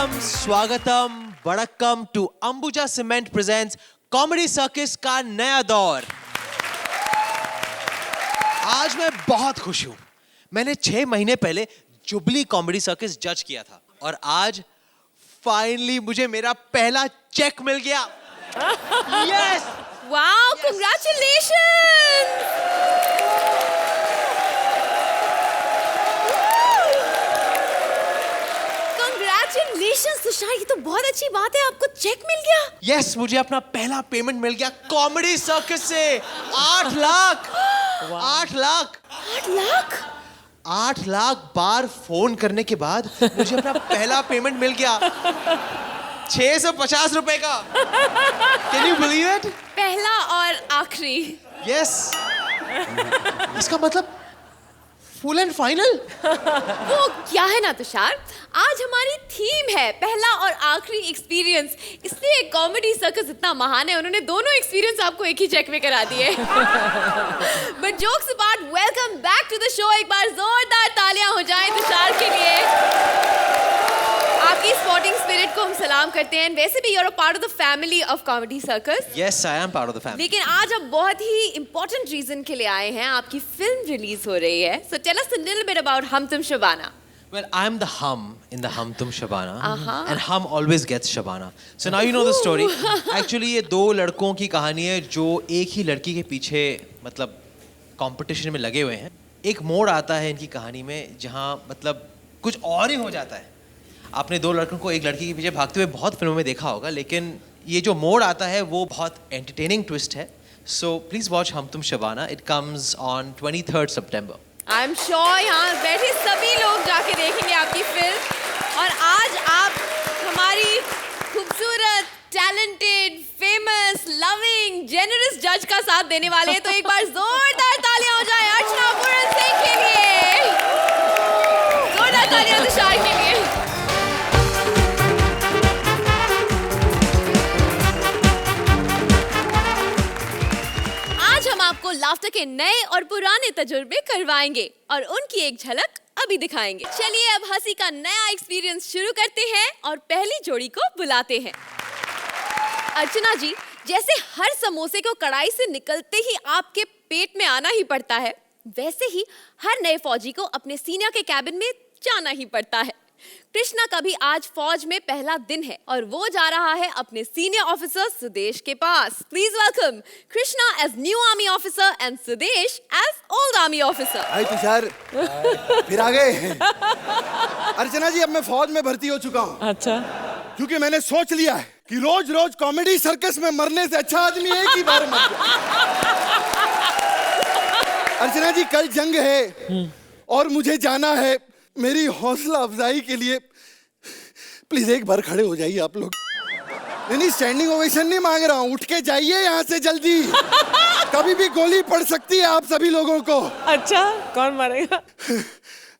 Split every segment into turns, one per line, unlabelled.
स्वागतम वड़क्कम to Ambuja cement presents comedy circus का नया दौर। आज मैं बहुत खुश हूं। मैंने 6 महीने पहले जुबली कॉमेडी सर्कस जज किया था और आज फाइनली मुझे मेरा पहला चेक मिल गया। Yes!
Wow, congratulations! Congratulations Tushar, ये तो बहुत अच्छी बात है, आपको चेक मिल गया।
यस, मुझे अपना पहला पेमेंट मिल गया कॉमेडी सर्कस से। 8 लाख! 8 लाख!
8 लाख?
8 लाख बार फोन करने के बाद मुझे अपना पहला पेमेंट मिल गया 650 रुपए का। Can you believe it?
पहला और आखिरी।
यस। इसका मतलब फुल एंड फाइनल।
वो क्या है ना तुषार, आज हमारी थीम है पहला और आखिरी एक्सपीरियंस, इसलिए कॉमेडी सर्कस इतना महान है, उन्होंने दोनों एक्सपीरियंस आपको एक ही चेक में करा दिए। But jokes apart, welcome back to the show. एक बार जोरदार तालियां हो जाएं तुषार के लिए। आपकी स्पोर्टिंग स्पिरिट को हम सलाम करते हैं। वैसे भी you are a part of the family of Comedy Circus.
Yes, I am part of the family.
लेकिन आज आप बहुत ही इंपॉर्टेंट रीजन के लिए आए हैं, आपकी फिल्म रिलीज हो रही है। So tell us a little bit about Hum Tum Shabana.
Well, I'm the hum in the Hum Tum Shabana, and hum always gets Shabana. So now you know the story. Actually, ये 2 लड़कों की कहानी है जो एक ही लड़की के पीछे मतलब कंपटीशन में लगे हुए हैं। एक मोड़ आता है इनकी कहानी में जहाँ मतलब कुछ और ही हो जाता है। आपने 2 लड़कों को एक लड़की के पीछे भागते हुए बहुत फिल्मों में देखा होगा, लेकिन ये जो मोड़ आता है वो बहुत एंटरटेनिंग ट्विस्ट है। So please watch Hum Tum Shabana. It comes on 23rd September.
I am sure यहाँ बैठे सभी लोग जाके देखेंगे आपकी फिल्म। और आज आप हमारी खूबसूरत, टैलेंटेड, फेमस, लविंग, जेनरस जज का साथ देने वाले हैं, तो एक बार जोरदार तालियां हो जाए अर्चना पूरन सिंह के लिए। जोरदार तालियां तुषार के लिए। आज हम आपको लाफ्टर के नए और पुराने तजुर्बे करवाएंगे और उनकी एक झलक अभी दिखाएंगे। चलिए अब हंसी का नया एक्सपीरियंस शुरू करते हैं और पहली जोड़ी को बुलाते हैं। अर्चना जी, जैसे हर समोसे को कढ़ाई से निकलते ही आपके पेट में आना ही पड़ता है, वैसे ही हर नए फौजी को अपने सीनियर के कैबिन में जाना ही पड़ता है। कृष्णा का भी आज फौज में पहला दिन है और वो जा रहा है अपने सीनियर ऑफिसर सुदेश के पास। Please welcome Krishna as new army officer and Sudesh as old army officer.
Hi Tushar, फिर आ गए। अर्चना जी, अब मैं फौज में भर्ती हो चुका हूँ।
अच्छा।
क्योंकि मैंने सोच लिया है कि रोज रोज कॉमेडी सर्कस में मरने से अच्छा आदमी एक ही बार मर जाए। अर्चना जी, कल जंग है और मुझे जाना है। मेरी हौसला अफजाई के लिए प्लीज एक बार खड़े हो जाइए आप लोग। नहीं, स्टैंडिंग ओवेशन नहीं मांग रहा हूँ, उठ के जाइए यहाँ से जल्दी। कभी भी गोली पड़ सकती है आप सभी लोगों को।
अच्छा, कौन मारेगा?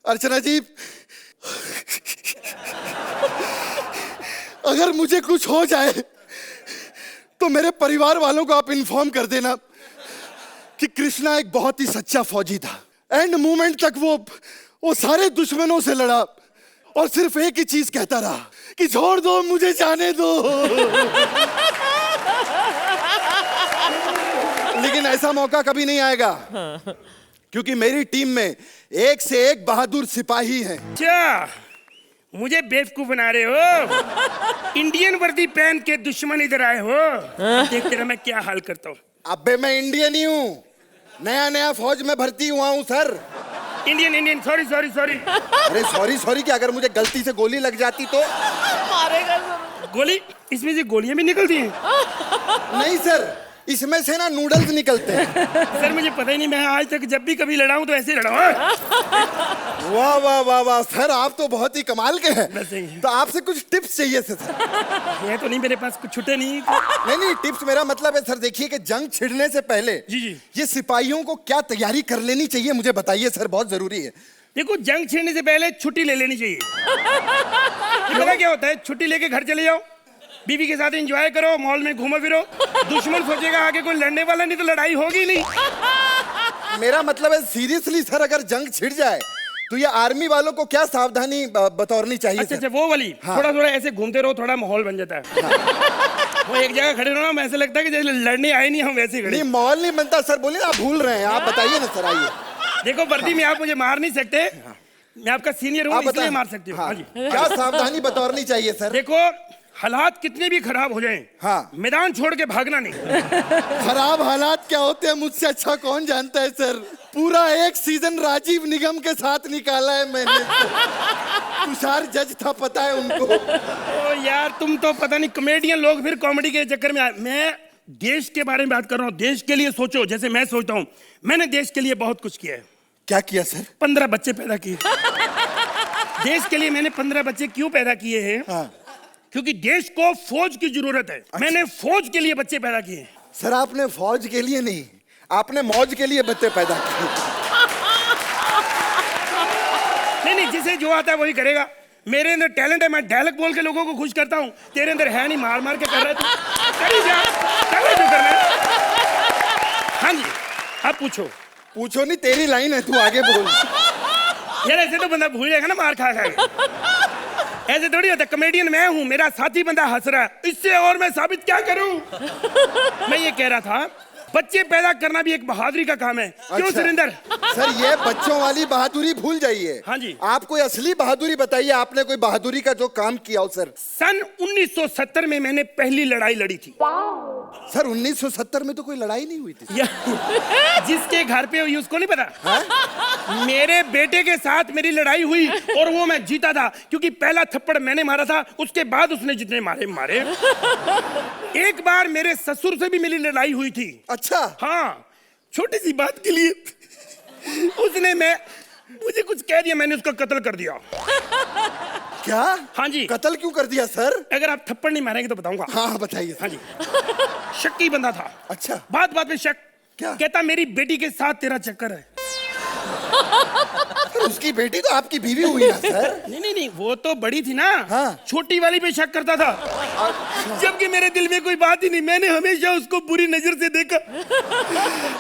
अर्चना जी, अगर मुझे कुछ हो जाए तो मेरे परिवार वालों को आप इन्फॉर्म कर देना कि कृष्णा एक बहुत ही सच्चा फौजी था। एंड मोमेंट तक वो सारे दुश्मनों से लड़ा और सिर्फ एक ही चीज कहता रहा कि छोड़ दो, मुझे जाने दो। लेकिन ऐसा मौका कभी नहीं आएगा क्योंकि मेरी टीम में एक से एक बहादुर सिपाही हैं।
क्या मुझे बेवकूफ बना रहे हो? इंडियन वर्दी पहन के दुश्मन इधर आए हो? देखते रहो मैं क्या हाल करता हूँ।
अबे मैं इंडियन ही हूँ, नया नया फौज में भर्ती हुआ हूँ सर।
Indian sorry.
अरे सॉरी क्या, अगर मुझे गलती से गोली लग जाती तो?
मारेगा।
गोली? इसमें से गोलियां भी निकलती हैं?
नहीं सर, इसमें से ना नूडल्स निकलते हैं।
सर मुझे पता ही नहीं, मैं आज तक जब भी कभी लड़ा हूं तो ऐसे ही लड़ा हूं।
वाह वाह वाह वाह सर, आप तो बहुत ही कमाल के हैं।
बस यही।
तो आपसे कुछ टिप्स चाहिए सर।
ये तो नहीं, मेरे पास कुछ छुट्टे नहीं।
नहीं, टिप्स मेरा मतलब है सर, देखिए कि जंग छिड़ने से पहले
जी
ये सिपाहियों को क्या तैयारी कर लेनी चाहिए, मुझे बताइए सर, बहुत जरूरी है।
देखो, जंग छिड़ने से पहले छुट्टी ले लेनी चाहिए। पता क्या होता है, छुट्टी लेके घर चले जाओ, बीवी के साथ एंजॉय करो, मॉल में घूमो फिरो। दुश्मन सोचेगा आगे कोई लड़ने वाला नहीं तो लड़ाई होगी नहीं।
मेरा मतलब है सीरियसली सर, अगर जंग छिड़ जाए तो ये आर्मी वालों को क्या सावधानी बतौरनी चाहिए
अच्छा
सर?
अच्छा, वो वाली।
हाँ।
थोड़ा थोड़ा ऐसे घूमते रहो, थोड़ा माहौल बन जाता है। वो एक जगह खड़े रहो ना, ऐसे लगता है कि जैसे लड़ने आए नहीं, हम वैसे ही खड़े।
नहीं माहौल नहीं बनता सर, बोलिए ना, आप भूल रहे हैं। आप बताइए ना सर, आइए।
देखो वर्दी में आप मुझे मार नहीं सकते, मैं आपका सीनियर हूँ,
आप
इसलिए
बताएं।
मार सकती हूँ।
हाँ।
हाँ जी।
क्या सावधानी बतौरनी चाहिए सर?
देखो हालात कितने भी खराब हो जाएं,
हाँ।
मैदान छोड़ के भागना नहीं।
खराब हालात क्या होते हैं मुझसे अच्छा कौन जानता है सर। पूरा एक सीजन राजीव निगम के साथ निकाला है मैंने। तुषार जज था, पता है उनको।
ओ यार, तुम तो पता नहीं कॉमेडियन लोग फिर कॉमेडी के चक्कर में आए। मैं देश के बारे में बात कर रहा हूँ। देश के लिए सोचो, जैसे मैं सोचता हूँ। मैंने देश के लिए बहुत कुछ किया है।
क्या किया सर?
15 बच्चे पैदा किए। देश के लिए मैंने 15 बच्चे क्यों पैदा किए हैं?
हाँ।
क्योंकि देश को फौज की जरूरत है। मैंने फौज के लिए बच्चे पैदा किए।
सर आपने फौज के लिए नहीं, आपने मौज के लिए बच्चे पैदा किए।
नहीं, जिसे जो आता है वही करेगा। मेरे अंदर टैलेंट है, मैं डायलॉग बोल के लोगों को खुश करता हूँ। तेरे अंदर है नहीं, मार मार के कर रहा है तू। कर ही जा, कर ले जो करना है। हाँ जी, अब पूछो।
पूछो नहीं, तेरी लाइन है, तू आगे बोल।
यार ऐसे तो बंदा भूल जाएगा ना मार खा खा। ऐसे थोड़ी होता। कॉमेडियन मैं हूँ, मेरा साथी बंदा हंस रहा है, इससे और मैं साबित क्या करूँ? मैं ये कह रहा था, बच्चे पैदा करना भी एक बहादुरी का काम है। क्यों
अच्छा।
सुरेंद्र?
सर ये बच्चों वाली बहादुरी भूल जाइए।
हाँ जी।
आप कोई असली बहादुरी बताइए, आपने कोई बहादुरी का जो काम किया हो सर।
सन 1970 में मैंने पहली लड़ाई लड़ी थी।
सर 1970 में तो कोई लड़ाई नहीं हुई थी।
जिसके घर पे हुई उसको नहीं पता। मेरे बेटे के साथ मेरी लड़ाई हुई और वो मैं जीता था, क्योंकि पहला थप्पड़ मैंने मारा था, उसके बाद उसने जितने मारे। एक बार मेरे ससुर से भी मेरी लड़ाई हुई थी।
अच्छा।
हाँ, छोटी सी बात के लिए उसने मुझे कुछ कह दिया, मैंने उसका कत्ल कर दिया।
क्या?
हाँ जी।
कत्ल क्यों कर दिया सर?
अगर आप थप्पड़ नहीं मारेंगे तो बताऊंगा।
हाँ बताइए।
हाँ जी। शक्की बंदा था।
अच्छा।
बात बात में शक।
क्या?
कहता मेरी बेटी के साथ तेरा चक्कर है।
उसकी बेटी तो आपकी बीवी हुई ना सर।
नहीं, वो तो बड़ी थी ना।
हाँ।
छोटी वाली पे शक करता था। जबकि मेरे दिल में कोई बात ही नहीं, मैंने हमेशा उसको बुरी नजर से देखा।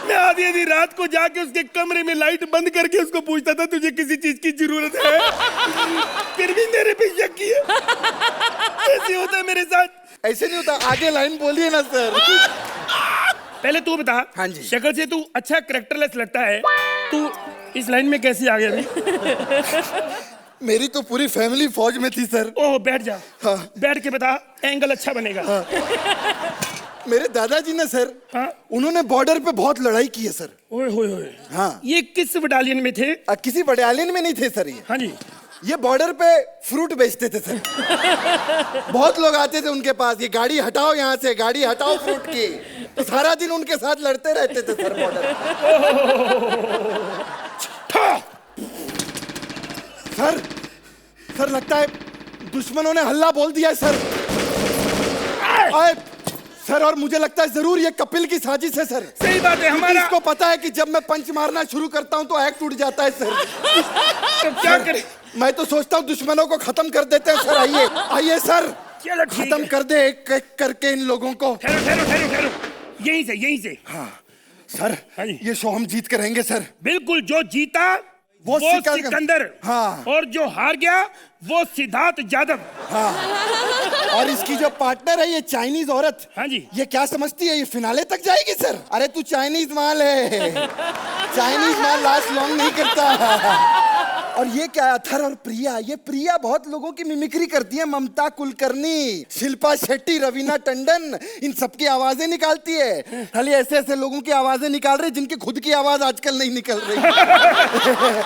मैं आधी रात को जाके उसके कमरे में लाइट बंद करके उसको पूछता था, तुझे किसी चीज की जरूरत है? फिर भी मेरे पे शक किया। ऐसे होता है मेरे साथ।
ऐसे नहीं होता, आगे लाइन बोलिए ना सर।
पहले तू बता।
हाँ जी।
शक्ल से तू अच्छा कैरेक्टरलेस लगता है, तू इस लाइन में कैसे आ गया?
मेरी तो पूरी फैमिली फौज में थी सर।
ओह, बैठ जा।
हाँ।
बैठ के बता, एंगल अच्छा बनेगा।
हाँ। मेरे दादाजी ने सर,
हाँ।
उन्होंने बॉर्डर पे बहुत लड़ाई की है सर।
ओए होए होए।
हाँ।
ये किस बटालियन में थे?
किसी बटालियन में नहीं थे सर ये।
हाँ जी।
ये बॉर्डर पे फ्रूट बेचते थे सर। बहुत लोग आते थे उनके पास, ये गाड़ी हटाओ यहाँ से, गाड़ी हटाओ फ्रूट की। तो सारा दिन उनके साथ लड़ते रहते थे सर बॉर्डर। सर लगता है दुश्मनों ने हल्ला बोल दिया है सर। सर और मुझे लगता है जरूर ये कपिल की साजिश है सर।
सही बात है। हमारा
इसको पता है कि जब मैं पंच मारना शुरू करता हूं तो एक्ट टूट जाता है सर।
तो क्या करें?
मैं तो सोचता हूं दुश्मनों को खत्म कर देते हैं सर। आइए सर,
चलो ठीक
खत्म
है।
कर दे एक एक करके इन लोगों को।
ठहरो। यहीं से।
हाँ सर,
हाँ जी।
ये शो हम जीत कर रहेंगे सर।
बिल्कुल, जो जीता वो सिकंदर।
हाँ।
और जो हार गया वो सिद्धार्थ जादव।
हाँ। और इसकी जो पार्टनर है ये चाइनीज औरत।
हाँ जी।
ये क्या समझती है ये फिनाले तक जाएगी सर? अरे तू चाइनीज माल है। चाइनीज माल लास्ट लॉन्ग नहीं करता। और ये क्या अथर और प्रिया, ये प्रिया बहुत लोगों की मिमिक्री करती है। ममता कुलकर्णी, शिल्पा शेट्टी, रवीना टंडन, इन सबकी आवाजें निकालती है। खाली ऐसे ऐसे लोगों की आवाजें निकाल रही जिनकी खुद की आवाज आजकल नहीं निकल रही।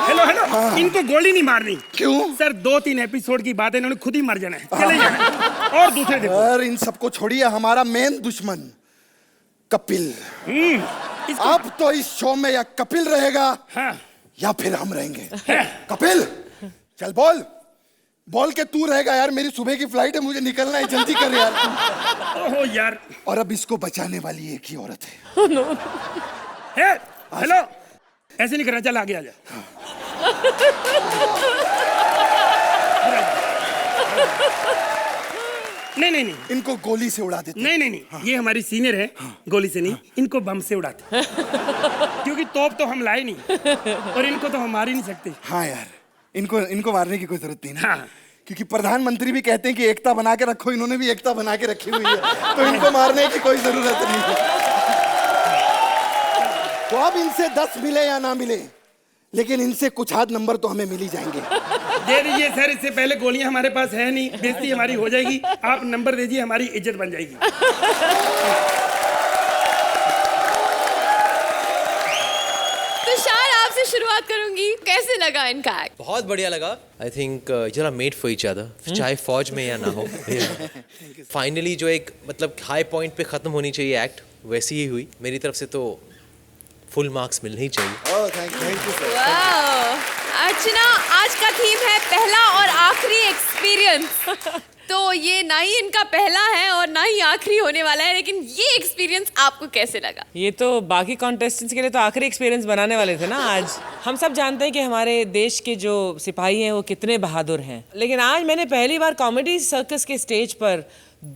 हेलो। हाँ। इनको गोली नहीं मारनी।
क्यों
सर? 2-3 एपिसोड की बात है, इन्होंने खुद ही मर जाना है। चले जाना है। और दूसरे देखो।
सर इन सबको छोड़िए, हमारा मेन दुश्मन कपिल। अब तो इस शो में या कपिल रहेगा
हाँ।
या फिर हम रहेंगे। कपिल चल बोल के तू रहेगा यार। मेरी सुबह की फ्लाइट है, मुझे निकलना है, जल्दी कर यार।
ओहो यार।
और अब इसको बचाने वाली एक ही औरत है।
हेलो, ऐसे नहीं करना। चल आगे आ जा। नहीं।
इनको गोली से उड़ा देते।
नहीं। हाँ। ये हमारी सीनियर है। हाँ। गोली से नहीं। हाँ। इनको बम से उड़ाते। क्योंकि तोप तो हम लाए नहीं और इनको तो हम मार ही नहीं सकते।
हाँ यार, इनको मारने की कोई जरूरत नहीं ना।
हाँ।
क्योंकि प्रधानमंत्री भी कहते हैं कि एकता बना के रखो, इन्होंने भी एकता बना के रखी हुई है, तो इनको मारने की कोई जरूरत नहीं है। तो अब इनसे 10 मिले या ना मिले, लेकिन इनसे कुछ आध नंबर तो हमें मिल ही जाएंगे।
दे दीजिए सर, इससे पहले गोलियां हमारे पास है नहीं, बेइज्जती हमारी हो जाएगी। आप नंबर दीजिए, हमारी इज्जत बन जाएगी।
तुषार, आपसे शुरुआत करूंगी, कैसे लगा इनका एक्ट?
बहुत बढ़िया लगा। आई थिंक जरा मेड फॉर ईच अदर, चाहे फौज में या ना हो। फाइनली जो एक मतलब हाई पॉइंट पे खत्म होनी चाहिए एक्ट, वैसी ही हुई। मेरी तरफ से तो फुल मार्क्स मिलने ही चाहिए।
Oh thank you sir.
Wow! Archana, आज का थीम है पहला और आखिरी एक्सपीरियंस। तो ये ना ही इनका पहला है और ना ही आखिरी होने वाला है, लेकिन ये एक्सपीरियंस आपको कैसे लगा?
ये तो बाकी कॉन्टेस्टेंट्स के लिए तो आखिरी एक्सपीरियंस बनाने वाले थे ना आज। हम सब जानते हैं कि हमारे देश के जो सिपाही हैं वो कितने बहादुर हैं, लेकिन आज मैंने पहली बार कॉमेडी सर्कस के स्टेज पर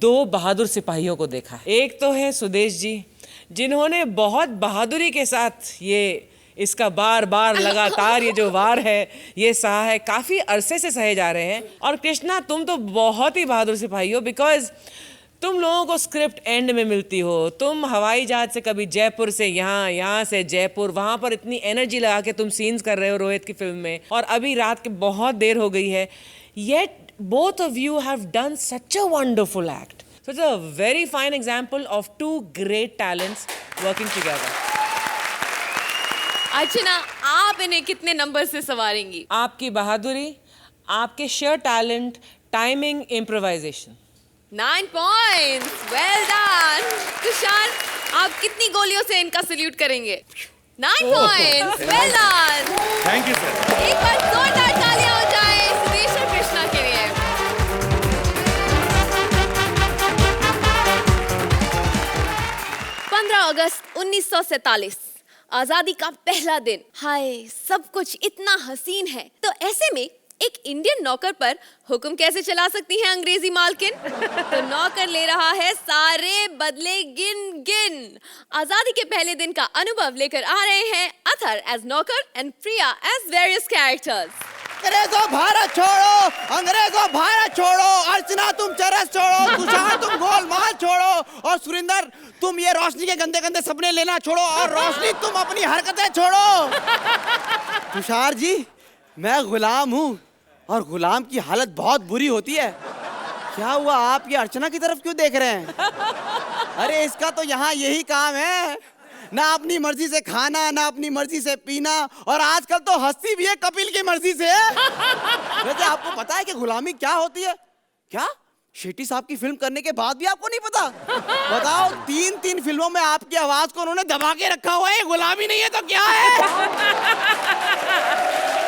2 बहादुर सिपाहियों को देखा। एक तो है सुदेश जी, जिन्होंने बहुत बहादुरी के साथ ये इसका बार बार लगातार ये जो वार है ये सहा है, काफ़ी अरसे से सहे जा रहे हैं। और कृष्णा, तुम तो बहुत ही बहादुर सिपाही हो, बिकॉज तुम लोगों को स्क्रिप्ट एंड में मिलती हो। तुम हवाई जहाज से कभी जयपुर से यहाँ, यहाँ से जयपुर, वहाँ पर इतनी एनर्जी लगा के तुम सीन्स कर रहे हो रोहित की फिल्म में, और अभी रात के बहुत देर हो गई है, yet both of you have done such a wonderful act. So it's a very fine example of 2 great talents working together.
अर्चना, आप इन्हें कितने नंबर से सवारेंगी?
आपकी बहादुरी, आपके sheer talent, timing, improvisation.
9 points. Well done. Tushar, आप कितनी गोलियों से इनका सल्यूट करेंगे? 9 points. Well done.
Thank you sir.
एक बार जोरदार तालियां हो जाए सुदेश और कृष्णा के लिए। 15 अगस्त 1947, आजादी का पहला दिन। हाय, सब कुछ इतना हसीन है, तो ऐसे में एक इंडियन नौकर पर हुक्म कैसे चला सकती है अंग्रेजी मालकिन? तो नौकर ले रहा है सारे बदले गिन गिन। आजादी के पहले दिन का अनुभव लेकर आ रहे हैं अथर एज नौकर and Priya as various characters.
अंग्रेजों भारत छोड़ो, अंग्रेजों भारत छोड़ो, अर्चना तुम चरस छोड़ो, तुषार तुम गोलमाल छोड़ो, और सुरिंदर तुम ये रोशनी के गंदे गंदे सपने लेना छोड़ो, और रोशनी तुम अपनी हरकतें छोड़ो। तुषार जी, मैं गुलाम हूँ और गुलाम की हालत बहुत बुरी होती है। क्या हुआ, आप ये अर्चना की तरफ क्यों देख रहे हैं? अरे इसका तो यहाँ यही काम है, ना अपनी मर्जी से खाना, ना अपनी मर्जी से पीना, और आजकल तो हंसी भी है कपिल की मर्जी से। वैसे आपको पता है कि गुलामी क्या होती है? क्या शेट्टी साहब की फिल्म करने के बाद भी आपको नहीं पता? बताओ, 3 फिल्मों में आपकी आवाज को उन्होंने दबा के रखा हुआ है, गुलामी नहीं है तो क्या है?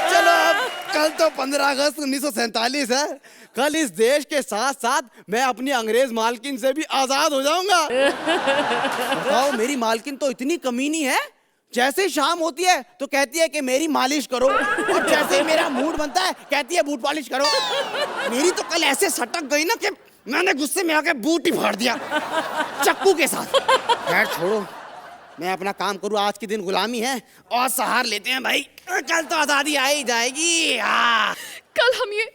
चलो, अब कल तो 15 अगस्त 1947 है, कल इस देश के साथ साथ मैं अपनी अंग्रेज मालकिन से भी आजाद हो जाऊंगा। बताओ, मेरी मालकिन तो इतनी कमीनी है, जैसे ही शाम होती है तो कहती है कि मेरी मालिश करो, और जैसे ही मेरा मूड बनता है कहती है बूट पॉलिश करो। मेरी तो कल ऐसे सटक गई ना कि मैंने गुस्से में आके बूट ही फाड़ दिया चक्कू के साथ। खैर छोड़ो, मैं अपना काम करूँ, आज के दिन गुलामी है और सहार लेते हैं भाई, कल तो आजादी आ ही जाएगी।
कल हम ये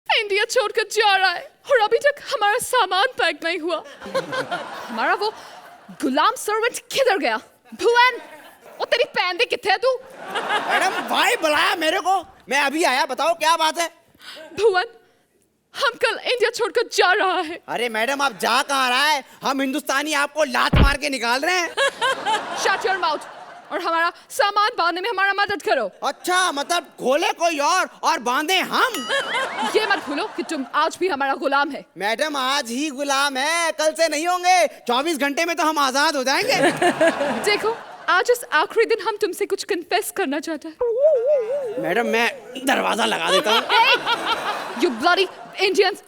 इंडिया छोड़कर जा रहा है और अभी तक हमारा सामान पैक नहीं हुआ। हमारा वो गुलाम सर्वेंट किधर गया? भुवन, वो तेरी पैन दे किथे है तू?
मैडम, भाई बुलाया मेरे को, मैं अभी आया, बताओ क्या बात है?
भुवन, हम कल इंडिया छोड़कर जा रहा है।
अरे मैडम, आप जा कहाँ रहा है? हम हिंदुस्तानी आपको लात मार के निकाल रहे हैं।
शट योर माउथ और हमारा सामान बांधने में हमारा मदद करो।
अच्छा, मतलब खोले कोई और बांधे हम?
ये मत भूलो कि तुम आज भी हमारा गुलाम है।
मैडम, आज ही गुलाम है, कल से नहीं होंगे। 24 घंटे में तो हम आजाद हो जाएंगे।
देखो, आज इस आखिरी दिन हम तुमसे कुछ कन्फेस करना चाहते हैं।
मैडम, मैं दरवाजा लगा देता हूँ।
You bloody Indians,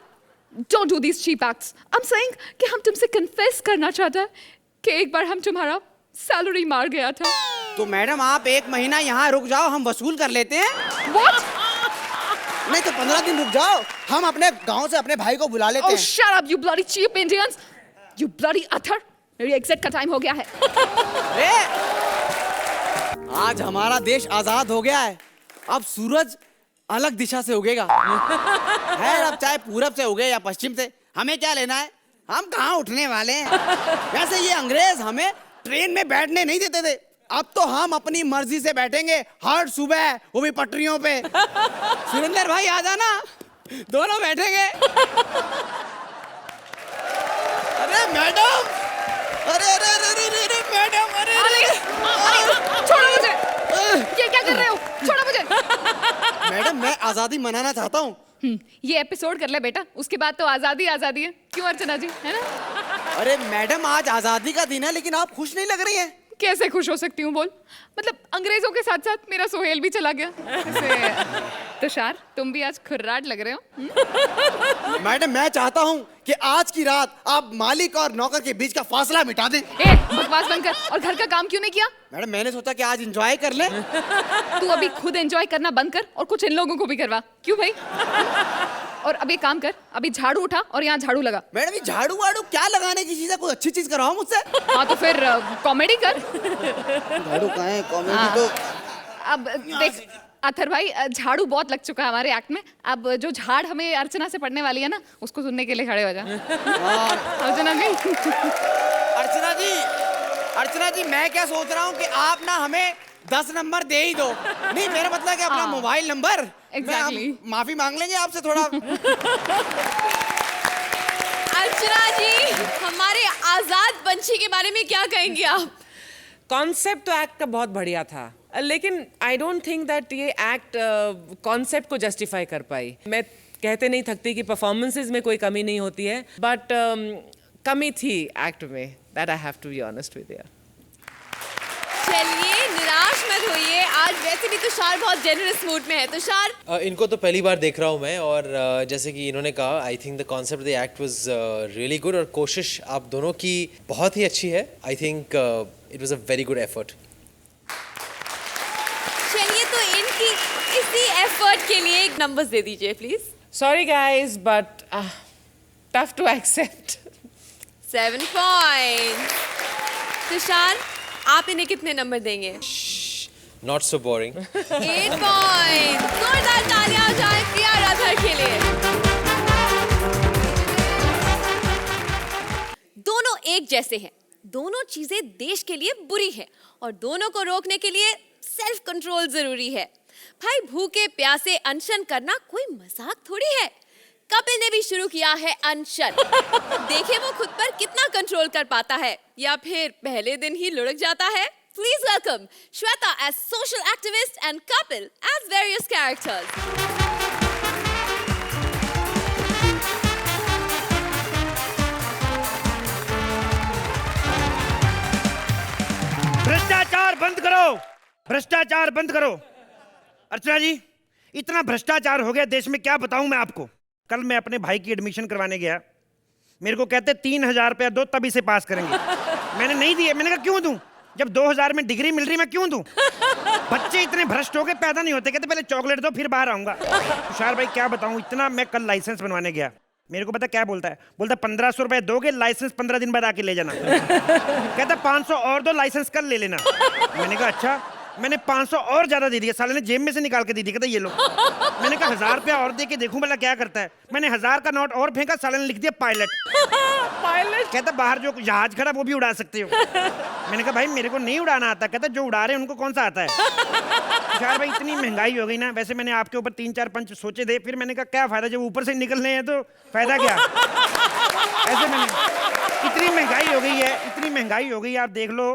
don't do these cheap acts. I'm saying कि हम तुमसे कन्फेस करना चाहते हैं कि एक बार हम तुम्हारा सैलरी मार गया था।
तो मैडम, आप 1 महीना यहाँ रुक जाओ, हम वसूल कर लेते हैं।
What?
नहीं तो 15 दिन रुक जाओ, हम अपने गांव से अपने भाई को बुला लेते
Oh,
हैं।
shut up, you bloody cheap Indians! You bloody utter! मेरी एग्जिट का टाइम हो गया है।
आज हमारा देश आजाद हो गया है। अब सूरज अलग दिशा से उगेगा। है अब चाहे पूरब से उगे या पश्चिम से, हमें क्या लेना है, हम कहाँ उठने वाले हैं। वैसे ये अंग्रेज हमें ट्रेन में बैठने नहीं देते थे, अब तो हम अपनी मर्जी से बैठेंगे हर सुबह, वो भी पटरियों पे। सुरेंद्र भाई आ जाना, दोनों बैठेंगे। अरे मैडम, अरे अरे अरे अरे अरे मैडम, अरे
छोड़ो मुझे, ये क्या कर रहे हो, छोड़ो मुझे।
मैडम मैं आजादी मनाना चाहता हूँ।
ये एपिसोड कर ले बेटा, उसके बाद तो आजादी आजादी है, क्यों अर्चना जी, है ना।
अरे मैडम आज आजादी का दिन है, लेकिन आप खुश नहीं लग रही हैं।
कैसे खुश हो सकती हूँ बोल, मतलब अंग्रेजों के साथ साथ मेरा सोहेल भी चला गया। ऐसे तुषार तुम भी आज खुर्राट लग रहे हो।
मैडम मैं चाहता हूँ कि आज की रात आप मालिक और नौकर के बीच का फासला मिटा दें।
ए बकवास बंद कर, और घर का काम क्यों नहीं किया।
मैडम मैंने सोचा कि आज एंजॉय कर ले।
तू अभी खुद एंजॉय करना बंद कर और कुछ इन लोगों को भी करवा। क्यों भाई। और अब एक काम कर, अभी झाड़ू उठा और यहाँ झाड़ू लगा।
मैडम ये झाड़ू वाड़ू क्या लगाने की चीज है, कोई अच्छी चीज कराओ मुझसे।
हाँ तो फिर कॉमेडी कर।
झाड़ू कहाँ है, कॉमेडी तो।
अब देख अथर भाई, झाड़ू बहुत लग चुका है हमारे एक्ट में, अब जो झाड़ हमें अर्चना से पड़ने वाली है ना, उसको सुनने के लिए खड़े हो जा। अर्चना जी।
अर्चना जी मैं क्या सोच रहा हूँ कि आप ना हमें 10 नंबर दे ही दो। नहीं मेरा मतलब कि अपना मोबाइल नंबर।
Exactly.
माफी मांग लेंगे आपसे थोड़ा।
अर्चना जी, हमारे आजाद पंछी के बारे में क्या कहेंगे आप।
कॉन्सेप्ट तो एक्ट का बहुत बढ़िया था, लेकिन आई डोंट थिंक दैट ये एक्ट कॉन्सेप्ट को जस्टिफाई कर पाई। मैं कहते नहीं थकती कि परफॉर्मेंसेस में कोई कमी नहीं होती है, बट कमी थी एक्ट में, that I have to be honest with you.
चलिए निराश मत होइए, आज वैसे भी तुषार बहुत जेनरस मूड में है। तुषार
इनको तो पहली बार देख रहा हूँ मैं, और जैसे कि इन्होंने कहा, I think the concept the act was really good, और कोशिश आप दोनों की बहुत ही अच्छी है। आई think it was a very good effort.
चलिए तो इनकी इसी एफर्ट के लिए एक नंबर्स दे दीजिए please.
Sorry guys but tough to accept.
7 point. Tushar आप इन्हें कितने नंबर देंगे।
Not so boring.
8 पॉइंट। जोरदार तालियां हो जाए प्रिया राधर के लिए। दोनों एक जैसे हैं, दोनों चीजें देश के लिए बुरी है, और दोनों को रोकने के लिए सेल्फ कंट्रोल जरूरी है। भाई भूखे प्यासे अनशन करना कोई मजाक थोड़ी है। कपिल ने भी शुरू किया है अनशन। देखिए वो खुद पर कितना कंट्रोल कर पाता है, या फिर पहले दिन ही लुढ़क जाता है। Please welcome Shweta as social activist and Kapil as various characters.
भ्रष्टाचार बंद करो, भ्रष्टाचार बंद करो। अर्चना जी इतना भ्रष्टाचार हो गया देश में, क्या बताऊं मैं आपको। कल मैं अपने भाई की एडमिशन करवाने गया, मेरे को कहते 3000 रुपया दो तभी से पास करेंगे। मैंने नहीं दिए, मैंने कहा क्यों दूं, जब 2000 में डिग्री मिल रही मैं क्यों दूं। बच्चे इतने भ्रष्ट हो के पैदा नहीं होते, कहते पहले चॉकलेट दो फिर बाहर आऊंगा। तुषार भाई क्या बताऊं, इतना मैं कल लाइसेंस बनवाने गया, मेरे को पता क्या बोलता है, बोलता 1500 रुपए दोगे, लाइसेंस 15 दिन बाद आके ले जाना। कहता 500 और दो, लाइसेंस कल ले लेना। मैंने कहा अच्छा, मैंने 500 और ज्यादा दे दिया, साले ने जेब में से निकाल के दे दी, कहता ये लो। मैंने कहा 1000 रुपया और दे के देखूं भला क्या करता है। मैंने 1000 का नोट और फेंका, साले ने लिख दिया पायलट।
पायलट
कहता बाहर जो जहाज खड़ा वो भी उड़ा सकते हो। मैंने कहा भाई मेरे को नहीं उड़ाना आता। कहता जो उड़ा रहे हैं उनको कौन सा आता है। तुषार भाई इतनी महंगाई हो गई ना, वैसे मैंने आपके ऊपर 3-4 पंच सोचे थे, फिर मैंने कहा क्या फायदा, जब ऊपर से निकलने हैं तो फायदा क्या। ऐसे मैंने, इतनी महंगाई हो गई है, इतनी महंगाई हो गई है, आप देख लो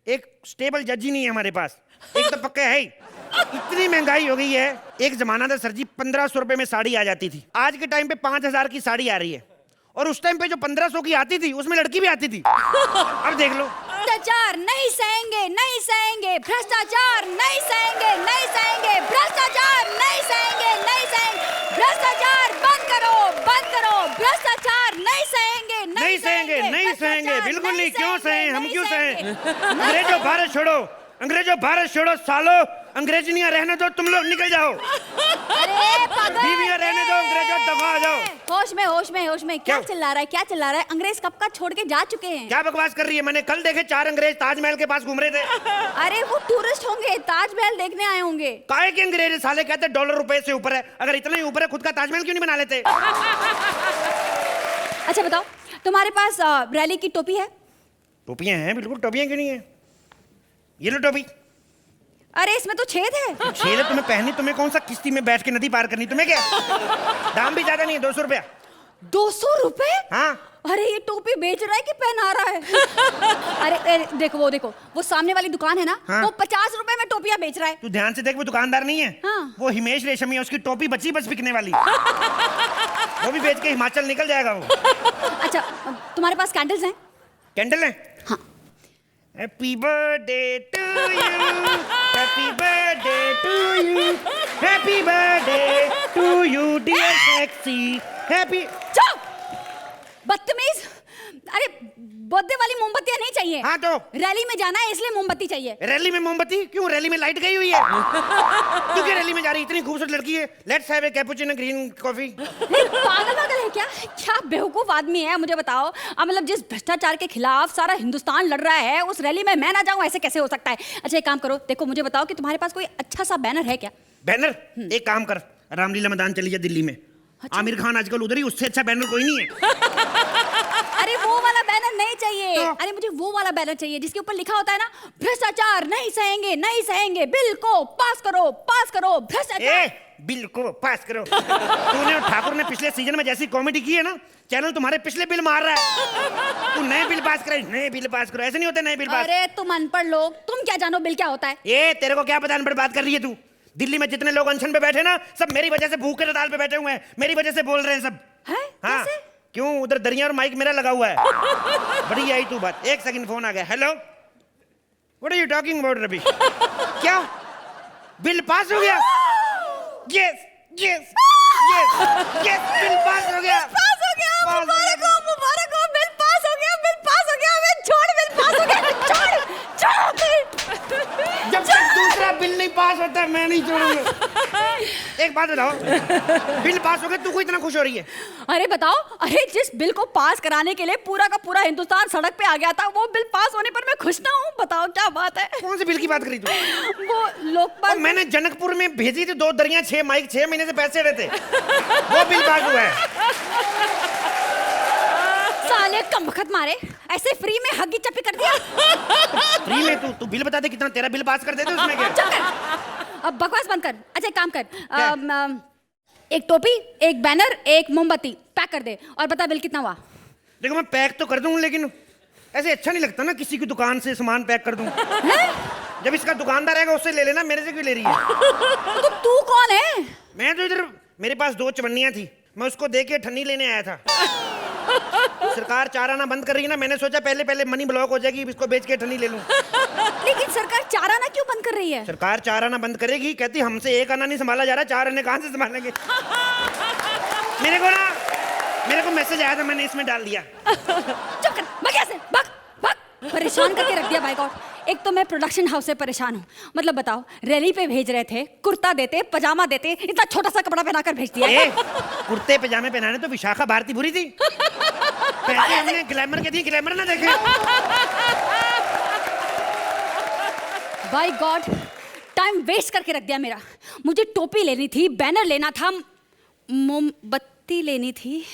एक स्टेबल जज ही नहीं है हमारे पास, एक तो पक्का है ही। इतनी महंगाई हो गई है, एक जमाना था सर जी 1500 रुपए में साड़ी आ जाती थी, आज के टाइम पे 5000 की साड़ी आ रही है, और उस टाइम पे जो 1500 की आती थी उसमें लड़की भी आती थी। अब देख लो।
भ्रष्टाचार नहीं सहेंगे, नहीं सहेंगे, भ्रष्टाचार नहीं सहेंगे, नहीं सहेंगे, भ्रष्टाचार नहीं सहेंगे, नहीं सहेंगे, भ्रष्टाचार बंद करो, बंद करो, भ्रष्टाचार नहीं सहेंगे,
नहीं सहेंगे, नहीं सहेंगे, बिल्कुल नहीं। क्यों सहें, हम क्यों सहें। अंग्रेजों भारत छोड़ो, अंग्रेजों भारत छोड़ो, सालो अंग्रेजनियां रहने दो, तुम लोग निकल जाओ।
अरे गए
बीवियां रहने दो, अंग्रेजों दफा हो जाओ।
होश में होश में होश में। क्या
क्यों?
चिल्ला रहा है, क्या चिल्ला रहा है? अंग्रेज कब का छोड़ के जा चुके हैं।
क्या बकवास कर रही है? मैंने कल देखे 4 अंग्रेज ताजमहल के पास घूम रहे थे।
अरे वो टूरिस्ट होंगे, ताजमहल देखने आए होंगे।
काहे के अंग्रेज साले कहते डॉलर रुपए से ऊपर है। अगर इतना ही ऊपर है खुद का ताजमहल क्यों नहीं बना लेते?
अच्छा बताओ, तुम्हारे पास रैली की टोपी है?
टोपियां हैं, बिल्कुल। टोपियां क्यों नहीं है? ये लो टोपी।
अरे इसमें तो छेद है।
छेद है तुम्हें पहनी, तुम्हें कौन सा किश्ती में बैठ के नदी पार करनी? तुम्हें क्या? दाम भी ज्यादा नहीं है, 200 रुपया।
200 रुपए?
हाँ।
अरे ये टोपी बेच रहा है कि पहना रहा है? अरे देखो वो सामने वाली दुकान है ना,
हाँ?
वो 50 रुपए में टोपियां बेच रहा है।
तू ध्यान से देख, वो दुकानदार नहीं है।
हाँ।
वो हिमेश रेशमी है, उसकी टोपी बची बस बिकने वाली। वो भी बेच के हिमाचल निकल जाएगा वो।
अच्छा तुम्हारे पास कैंडल्स हैं?
कैंडल है?
हाँ।
Happy birthday to you, happy birthday to you, happy birthday to you dear sexy, happy.
चुप! बदतमीज! अरे बर्थडे वाली मोमबत्तियां नहीं चाहिए।
हाँ तो
रैली में जाना है इसलिए मोमबत्ती चाहिए।
रैली में मोमबत्ती क्यों? रैली में लाइट गई हुई है। तू क्या रैली में जा रही? इतनी खूबसूरत लड़की है। Let's have a cappuccino green coffee.
पागल है क्या बेवकूफ आदमी है? मुझे बताओ, अब मतलब जिस भ्रष्टाचार के खिलाफ सारा हिंदुस्तान लड़ रहा है, उस रैली में मैं ना जाऊं, ऐसे कैसे हो सकता है? अच्छा एक काम करो, देखो मुझे बताओ कि तुम्हारे पास कोई अच्छा सा बैनर है क्या?
बैनर? एक काम कर, रामलीला मैदान चली जा दिल्ली में।
अच्छा।
आमिर खान आजकल उधर ही, उससे अच्छा बैनर कोई नहीं है।
अरे वो वाला बैनर नहीं चाहिए।
तो?
अरे मुझे वो वाला बैनर चाहिए जिसके ऊपर लिखा होता है ना, भ्रष्टाचार नहीं सहेंगे, नहीं सहेंगे, बिल को पास करो, भ्रष्टाचार।
बिल को पास करो। तूने और ठाकुर ने पिछले सीजन में जैसी कॉमेडी की है ना, चैनल तुम्हारे पिछले बिल मार रहा है। तू नए बिल पास करे, नए बिल पास करो, ऐसे नहीं होते नए बिल पास।
अरे तुम अनपढ़ लोग, तुम क्या जानो बिल क्या होता है?
ये तेरे को क्या पता, अनपढ़ बात कर रही है तू? दिल्ली में जितने लोग अनशन पे बैठे ना, सब मेरी वजह से भूखे हड़ताल पे बैठे हुए हैं, मेरी वजह से बोल रहे हैं सब।
है?
हाँ।
कैसे?
क्यों? उधर दरिया और माइक मेरा लगा हुआ है। बड़ी आई तू बात। एक सेकंड, फोन आ गया। Hello, what are you talking about Ravi? क्या बिल पास हो गया? Yes yes yes yes, bill pass हो गया।
पास हो गया, मुबारक हो, बिल पास हो गया, मैं छोड़, बिल पास हो गया, छोड़।
जब तक दूसरा बिल नहीं पास होता मैं नहीं छोड़ूंगा। एक बात बताओ, बिल पास हो गया, तू को इतना खुश हो रही है?
अरे बताओ, अरे जिस बिल को पास कराने के लिए पूरा का पूरा हिंदुस्तान सड़क पे आ गया था, वो बिल पास होने पर मैं खुश ना हूँ? बताओ क्या बात है?
कौन से बिल की बात करी तू?
वो लोकपाल।
मैंने जनकपुर में भेजी थी 2 दरिया 6 माइक, 6 महीने से पैसे रहे थे, वो बिल पास हुआ है।
साले कम वक्त मारे, ऐसे फ्री में हग्गी चप्पी कर दिया।
फ्री में? तू बिल बता दे कितना तेरा बिल पास कर देते उसमें क्या?
चुप कर, अब बकवास बंद कर। अच्छा एक काम कर, एक टोपी, एक बैनर, एक मोमबत्ती पैक कर दे और बता बिल कितना हुआ।
देखो मैं पैक तो कर दूं, लेकिन ऐसे अच्छा नहीं लगता ना किसी की दुकान से सामान पैक कर दूं। जब इसका दुकानदार आएगा उससे ले लेना, मेरे से क्यों ले रही है?
तो तू कौन है?
मैं तो इधर, मेरे पास 2 चवन्नियां थी, मैं उसको दे के ठन्नी लेने आया था। सरकार 4 आना बंद कर रही है ना, मैंने सोचा पहले मनी ब्लॉक हो जाएगी, इसको बेच के ठन्नी ले लूं।
लेकिन सरकार 4 आना क्यों बंद कर रही है?
सरकार 4 आना बंद करेगी, कहती हमसे 1 आना नहीं संभाला जा रहा, 4 आने कहां से संभालेंगे? मेरे को मैसेज आया था, मैंने इसमें डाल दिया।
चुप कर, भाग यहाँ से, भाग। परेशान करके रख दिया भाई गॉड। एक तो मैं प्रोडक्शन हाउस से परेशान हूँ। मतलब बताओ, रैली पे भेज रहे थे, कुर्ता देते, पजामा देते, इतना छोटा सा कपड़ा पहनाकर भेज दिया।
कुर्ते पजामे पहनाने तो विशाखा भारती बुरी थी। पैसे हमने ग्लैमर के दिए, ग्लैमर ना देखे।
बाय गॉड, टाइम वेस्ट करके रख दिया मेरा। मुझे टोपी लेनी थी, बैनर लेना था, मोमबत्ती लेनी थी,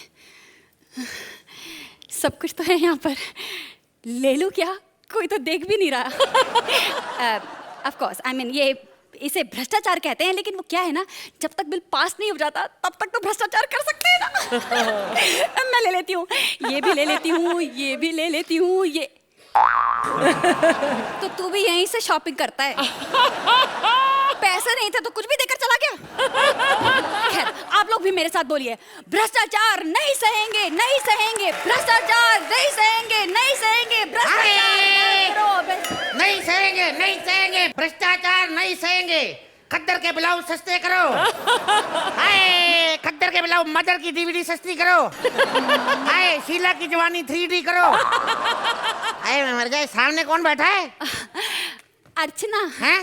सब कुछ तो है यहाँ पर। ले लूं क्या? कोई तो देख भी नहीं रहा। ऑफ कोर्स, आई मीन ये इसे भ्रष्टाचार कहते हैं, लेकिन वो क्या है ना, जब तक बिल पास नहीं हो जाता तब तक तो भ्रष्टाचार कर सकते हैं ना। मैं ले लेती हूँ, ये भी ले लेती हूँ, ये भी ले लेती हूँ, ये। तो तू भी यहीं से शॉपिंग करता है? पैसे नहीं थे तो कुछ भी देकर चला गया। खैर, आप लोग भी मेरे साथ बोलिए, भ्रष्टाचार नहीं सहेंगे, नहीं सहेंगे, भ्रष्टाचार नहीं सहेंगे, नहीं सहेंगे, भ्रष्टाचार
नहीं सहेंगे, नहीं सहेंगे, भ्रष्टाचार नहीं सहेंगे। खद्दर के ब्लाउज सस्ते करो। खद्दर के ब्लाउज मदर की DVD सस्ती करो। शीला की जवानी 3D करो। मैं मर गया, सामने कौन बैठा है?
अर्चना।
हैं?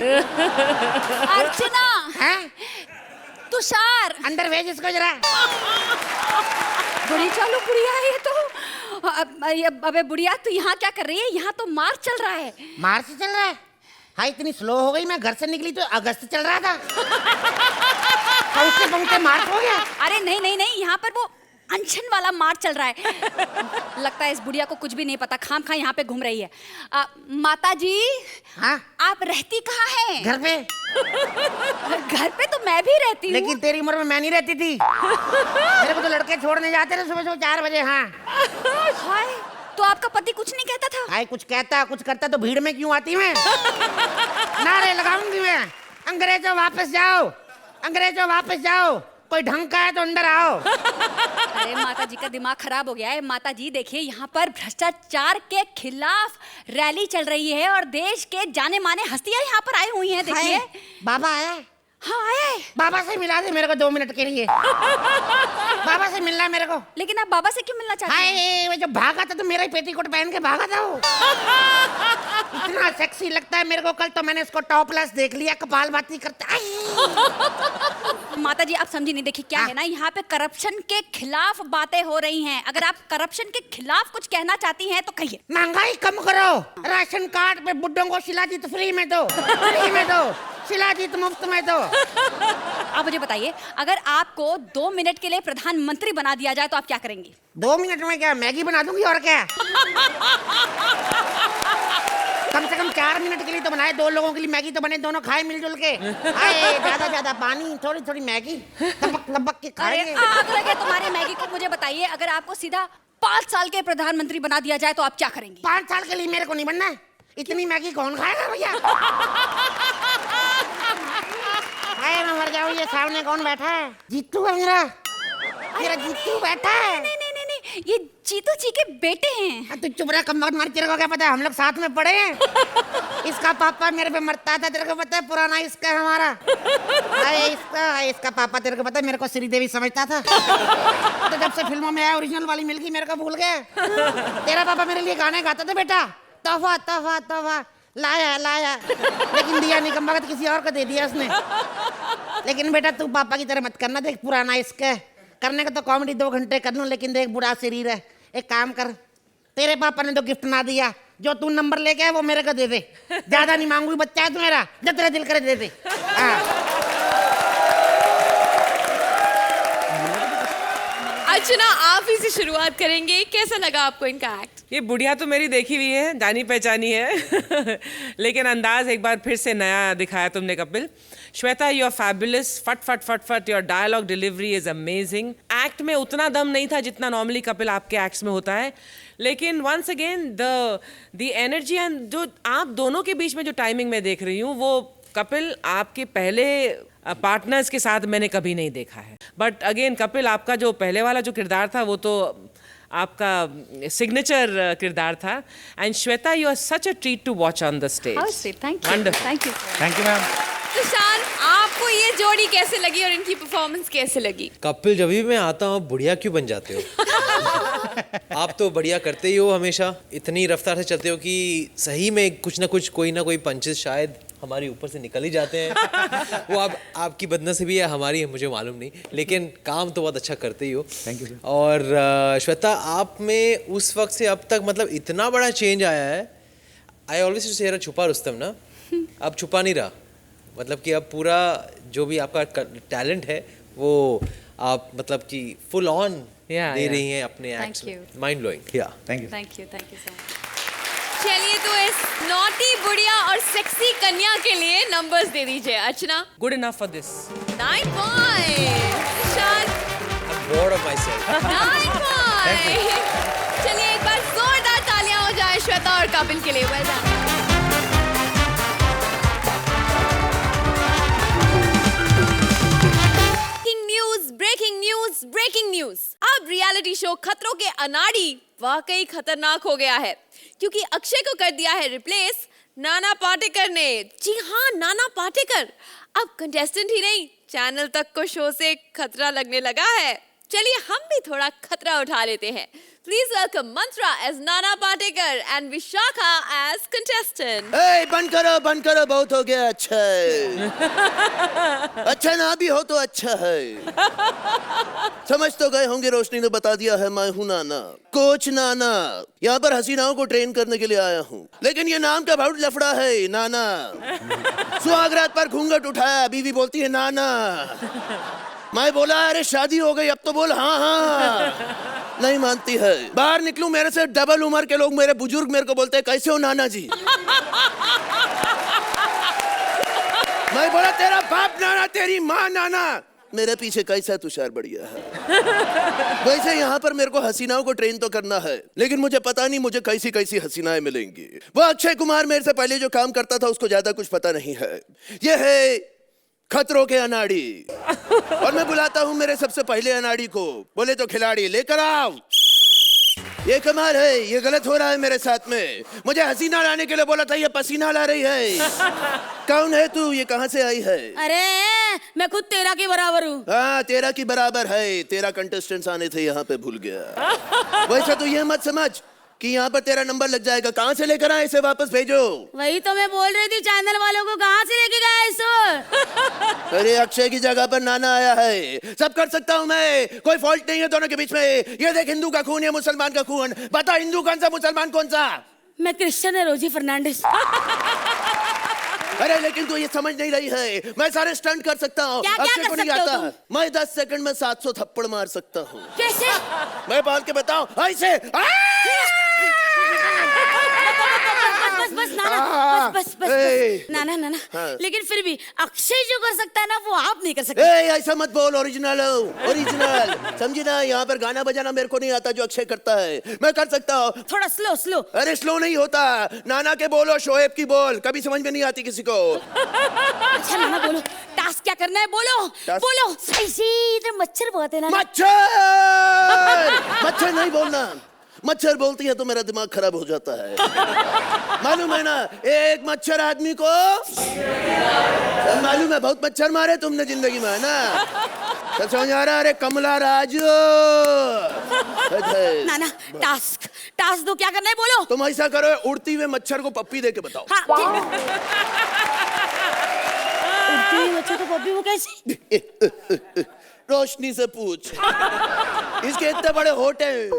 अर्चना।
हैं?
तुषार
अंदर भेज इसको जरा।
बड़ी चालू बुढ़िया है ये तो। अबे बुढ़िया तू यहाँ क्या कर रही है? यहाँ तो मार्च चल रहा है।
मार्च चल रहा है? हाँ इतनी स्लो हो गई, मैं घर से निकली तो अगस्त चल रहा था। पहुंचते मार्च हो गया।
अरे नहीं नहीं नहीं, यहाँ पर वो अनशन वाला मार्च चल रहा है। लगता है इस बुढ़िया को कुछ भी नहीं पता, खाम खा यहाँ पे घूम रही है। माता जी।
हाँ
आप रहती कहाँ हैं?
घर पे।
घर पे तो मैं भी रहती हूँ।
लेकिन तेरी उम्र में मैं नहीं रहती थी। मेरे को तो लड़के छोड़ने जाते थे सुबह सुबह 4 बजे। हाँ
हाय, तो आपका पति कुछ नहीं कहता था?
हाय कुछ कहता कुछ करता तो भीड़ में क्यों आती मैं? नारे लगाऊंगी मैं, अंग्रेजों वापस जाओ, अंग्रेजों वापस जाओ, कोई ढंग का है तो अंदर आओ।
अरे माता जी का दिमाग खराब हो गया है। माता जी देखिए, यहाँ पर भ्रष्टाचार के खिलाफ रैली चल रही है और देश के जाने माने हस्तियां यहाँ पर आई हुई हैं। देखिए
बाबा आया।
हाँ आया है।
बाबा से मिला दे मेरे को 2 मिनट के लिए। बाबा से मिलना है मेरे को।
लेकिन आप बाबा से क्यों मिलना चाहते हैं?
हाय वो जो भागा था तो मेरा ही पेटीकोट पहन के भागा था वो। इतना सेक्सी लगता है मेरे को। कल तो मैंने इसको टॉपलेस देख लिया, कपाल भाती करता।
माता जी आप समझी नहीं। देखिए क्या है ना, यहाँ पे करप्शन के खिलाफ बातें हो रही हैं। अगर आप करप्शन के खिलाफ कुछ कहना चाहती हैं तो कहिए।
महंगाई कम करो, राशन कार्ड पे बुड्ढों को शिलाजीत फ्री में दो, फ्री में दो, शिलाजीत मुफ्त में दो।
आप मुझे बताइए, अगर आपको 2 मिनट के लिए प्रधानमंत्री बना दिया जाए तो आप क्या करेंगी?
2 मिनट में क्या मैगी बना दूंगी और क्या। कम से कम 4 मिनट के लिए तो बनाए, 2 लोगों के लिए मैगी तो बने, दोनों खाए मिलजुल के। ज्यादा ज्यादा पानी, थोड़ी थोड़ी मैगी, लपक लपक के खाएंगे।
आग लगे तुम्हारी मैगी को। मुझे बताइए, अगर आपको सीधा 5 साल के प्रधानमंत्री बना दिया जाए तो आप क्या करेंगी?
5 साल के लिए मेरे को नहीं बनना है। इतनी मैगी कौन खाएगा भैया? मैं मर जाऊं। ये सामने कौन बैठा है? जीतू है मेरा जीतू बैठा है।
नहीं नहीं नहीं नहीं, ये जीतू जी के बेटे हैं।
तू चुप रहा कम्बख्त मार, तेरे को क्या पता है? हम लोग साथ में पढ़े हैं। इसका पापा मेरे पे मरता था, तेरे को पता है? पुराना इसका है हमारा। इसका पापा तेरे को पता है मेरे को श्रीदेवी समझता था। तो जब से फिल्मों में आया ओरिजिनल वाली मिल गई, मेरे को भूल गया। तेरा पापा मेरे लिए गाने गाता था बेटा, तोहफा तोहफा तोहफा, लाया लाया, लेकिन दिया नहीं कम्बख्त, किसी और को दे दिया उसने। लेकिन बेटा तू पापा की तरह मत करना। देख पुराना इसका करने का तो कॉमेडी 2 घंटे कर लूं, लेकिन देख बुरा शरीर है। एक काम कर, तेरे पापा ने तो गिफ्ट ना दिया, जो तू नंबर लेके आया वो मेरे को दे दे। ज्यादा नहीं मांगूंगी, बच्चा है तू मेरा, जब तेरा दिल करे दे दे।
अर्चना आप ही से शुरुआत करेंगे। कैसा लगा आपको इनका एक्ट?
ये बुढ़िया तो मेरी देखी हुई है, जानी पहचानी है। लेकिन अंदाज एक बार फिर से नया दिखाया तुमने Kapil. Shweta you are fabulous, फट फट फट फट, your dialogue delivery is amazing. Act में उतना दम नहीं था जितना नॉर्मली कपिल आपके एक्ट्स में होता है, लेकिन once again the energy and जो आप दोनों के बीच में जो टाइमिंग मैं देख रही हूँ, वो कपिल आपके पहले पार्टनर्स के साथ मैंने कभी नहीं देखा है। बट अगेन कपिल आपका जो पहले वाला जो किरदार था वो तो आपका सिग्नेचर किरदार था। And Shweta you are such a treat to watch on the stage.
Thank you.
Wonderful.
Thank you ma'am.
Tushar आपको ये जोड़ी कैसे लगी और इनकी परफॉर्मेंस कैसे लगी?
कपिल जब भी मैं आता हूँ बढ़िया क्यों बन जाते हो? आप तो बढ़िया करते ही हो, हमेशा इतनी रफ्तार से चलते हो कि सही में कुछ ना कुछ कोई ना कोई पंचेस शायद हमारे ऊपर से निकल ही जाते हैं। वो आप आपकी बदनसीबी है, हमारी है मुझे मालूम नहीं, लेकिन काम तो बहुत अच्छा करते ही हो।
Thank you sir.
और श्वेता आप में उस वक्त से अब तक मतलब इतना बड़ा चेंज आया है। आई ऑलवेज से रहा छुपा रुस्तम ना, अब छुपा नहीं रहा। मतलब कि अब पूरा जो भी आपका टैलेंट है वो आप मतलब कि फुल ऑन दे रही हैं अपने एक्ट्स में। Mind blowing. Yeah
thank you.
Thank you so much.
चलिए तो इस नॉटी बुढ़िया और सेक्सी कन्या के लिए नंबर्स दे दीजिए। Archana
good enough for this.
9 point. Tushar
I'm bored of myself.
9 point. चलिए एक बार जोरदार तालियां हो जाए श्वेता और कपिल के लिए। Well done. Breaking news. अब रियलिटी शो खतरों के अनाड़ी वाकई खतरनाक हो गया है, क्योंकि अक्षय को कर दिया है रिप्लेस नाना पाटेकर ने। जी हाँ, नाना पाटेकर अब कंटेस्टेंट ही नहीं, चैनल तक को शो से खतरा लगने लगा है। चलिए हम भी थोड़ा खतरा उठा लेते हैं. Please welcome Mantra as Nana Patekar and Vishakha as contestant.
ए, बंद करो बहुत हो गया. अच्छा है. अच्छा ना भी हो तो अच्छा है. समझ तो गए होंगे, रोशनी ने बता दिया है. मैं हूँ नाना, कोच नाना. यहाँ पर हसीनाओं को ट्रेन करने के लिए आया हूँ, लेकिन ये नाम का बहुत लफड़ा है. नाना सुहागरात पर घूंघट उठाया, बीवी बोलती है नाना. मैं बोला अरे शादी हो गई अब तो बोल हाँ हाँ. नहीं मानती है. बाहर निकलूं मेरे से डबल उम्र के लोग, मेरे बुजुर्ग मेरे को बोलते हैं कैसे हो नाना जी. मैं बोला तेरा बाप नाना, तेरी माँ नाना. मेरे पीछे कैसा तुषार बढ़िया है. वैसे यहाँ पर मेरे को हसीनाओं को ट्रेन तो करना है, लेकिन मुझे पता नहीं मुझे कैसी कैसी हसीनाएं मिलेंगी. वो अक्षय कुमार मेरे से पहले जो काम करता था उसको ज्यादा कुछ पता नहीं है. ये है खतरों के अनाड़ी, और मैं बुलाता हूँ मेरे सबसे पहले अनाड़ी को. बोले तो खिलाड़ी लेकर आओ. ये कमाल है, ये गलत हो रहा है मेरे साथ में. मुझे हसीना लाने के लिए बोला था, ये पसीना ला रही है. कौन है तू, ये कहाँ से आई है?
अरे मैं खुद तेरा के बराबर हूँ.
हाँ तेरा की बराबर है. तेरा कंटेस्टेंट्स आने थे यहाँ पे, भूल गया. वैसे तो ये मत समझ कि यहाँ पर तेरा नंबर लग जाएगा. कहाँ से लेकर आए, इसे वापस भेजो.
वही तो मैं बोल रही थी, चैनल वालों को कहाँ से लेके गया इसको.
अरे अक्षय की जगह पर नाना आया है. सब कर सकता हूँ मैं, कोई फॉल्ट नहीं है दोनों के बीच में. ये देख, हिंदू का खून या मुसलमान का खून. बता हिंदू कौन सा, मुसलमान कौन सा?
मैं क्रिश्चियन है, रोजी फर्नांडिस.
अरे लेकिन तू ये समझ नहीं रही है, मैं सारे स्टंट कर सकता हूँ.
क्या
अक्षय
कर
को नहीं
सकते हो
आता. मैं 10 सेकंड में 700 थप्पड़ मार सकता हूँ.
कैसे?
मैं बोल के बताऊं ऐसे.
बस बस नाना, बस नाना नाना. लेकिन फिर भी अक्षय जो कर सकता है ना, वो आप नहीं कर सकते.
ऐसा मत बोल. ओरिजिनल ओरिजिनल समझी ना. यहाँ पर गाना बजाना मेरे को नहीं आता जो अक्षय करता है. मैं कर सकता हूँ.
थोड़ा स्लो स्लो.
अरे स्लो नहीं होता. नाना के बोलो, शोएब की बोल. कभी समझ में नहीं आती किसी को.
अच्छा नाना बोलो, टास्क क्या करना है, बोलो बोलो. ऐसे इधर मच्छर बहुत है ना.
मच्छर नहीं बोलना. मच्छर बोलती है तो मेरा दिमाग खराब हो जाता है. मालूम है ना, एक मच्छर आदमी को मालूम है बहुत मच्छर मारे तुमने जिंदगी में, है ना. तो समझ आ रहा. अरे कमला राजू.
नाना टास्क दो, क्या करना है बोलो.
तुम ऐसा करो, उड़ती हुए मच्छर को पप्पी दे के बताओ.
हाँ, उड़ती हुई मच्छर को पप्पी, वो कैसी?
रोशनी से पूछ. इसके इतने बड़े होठ हैं,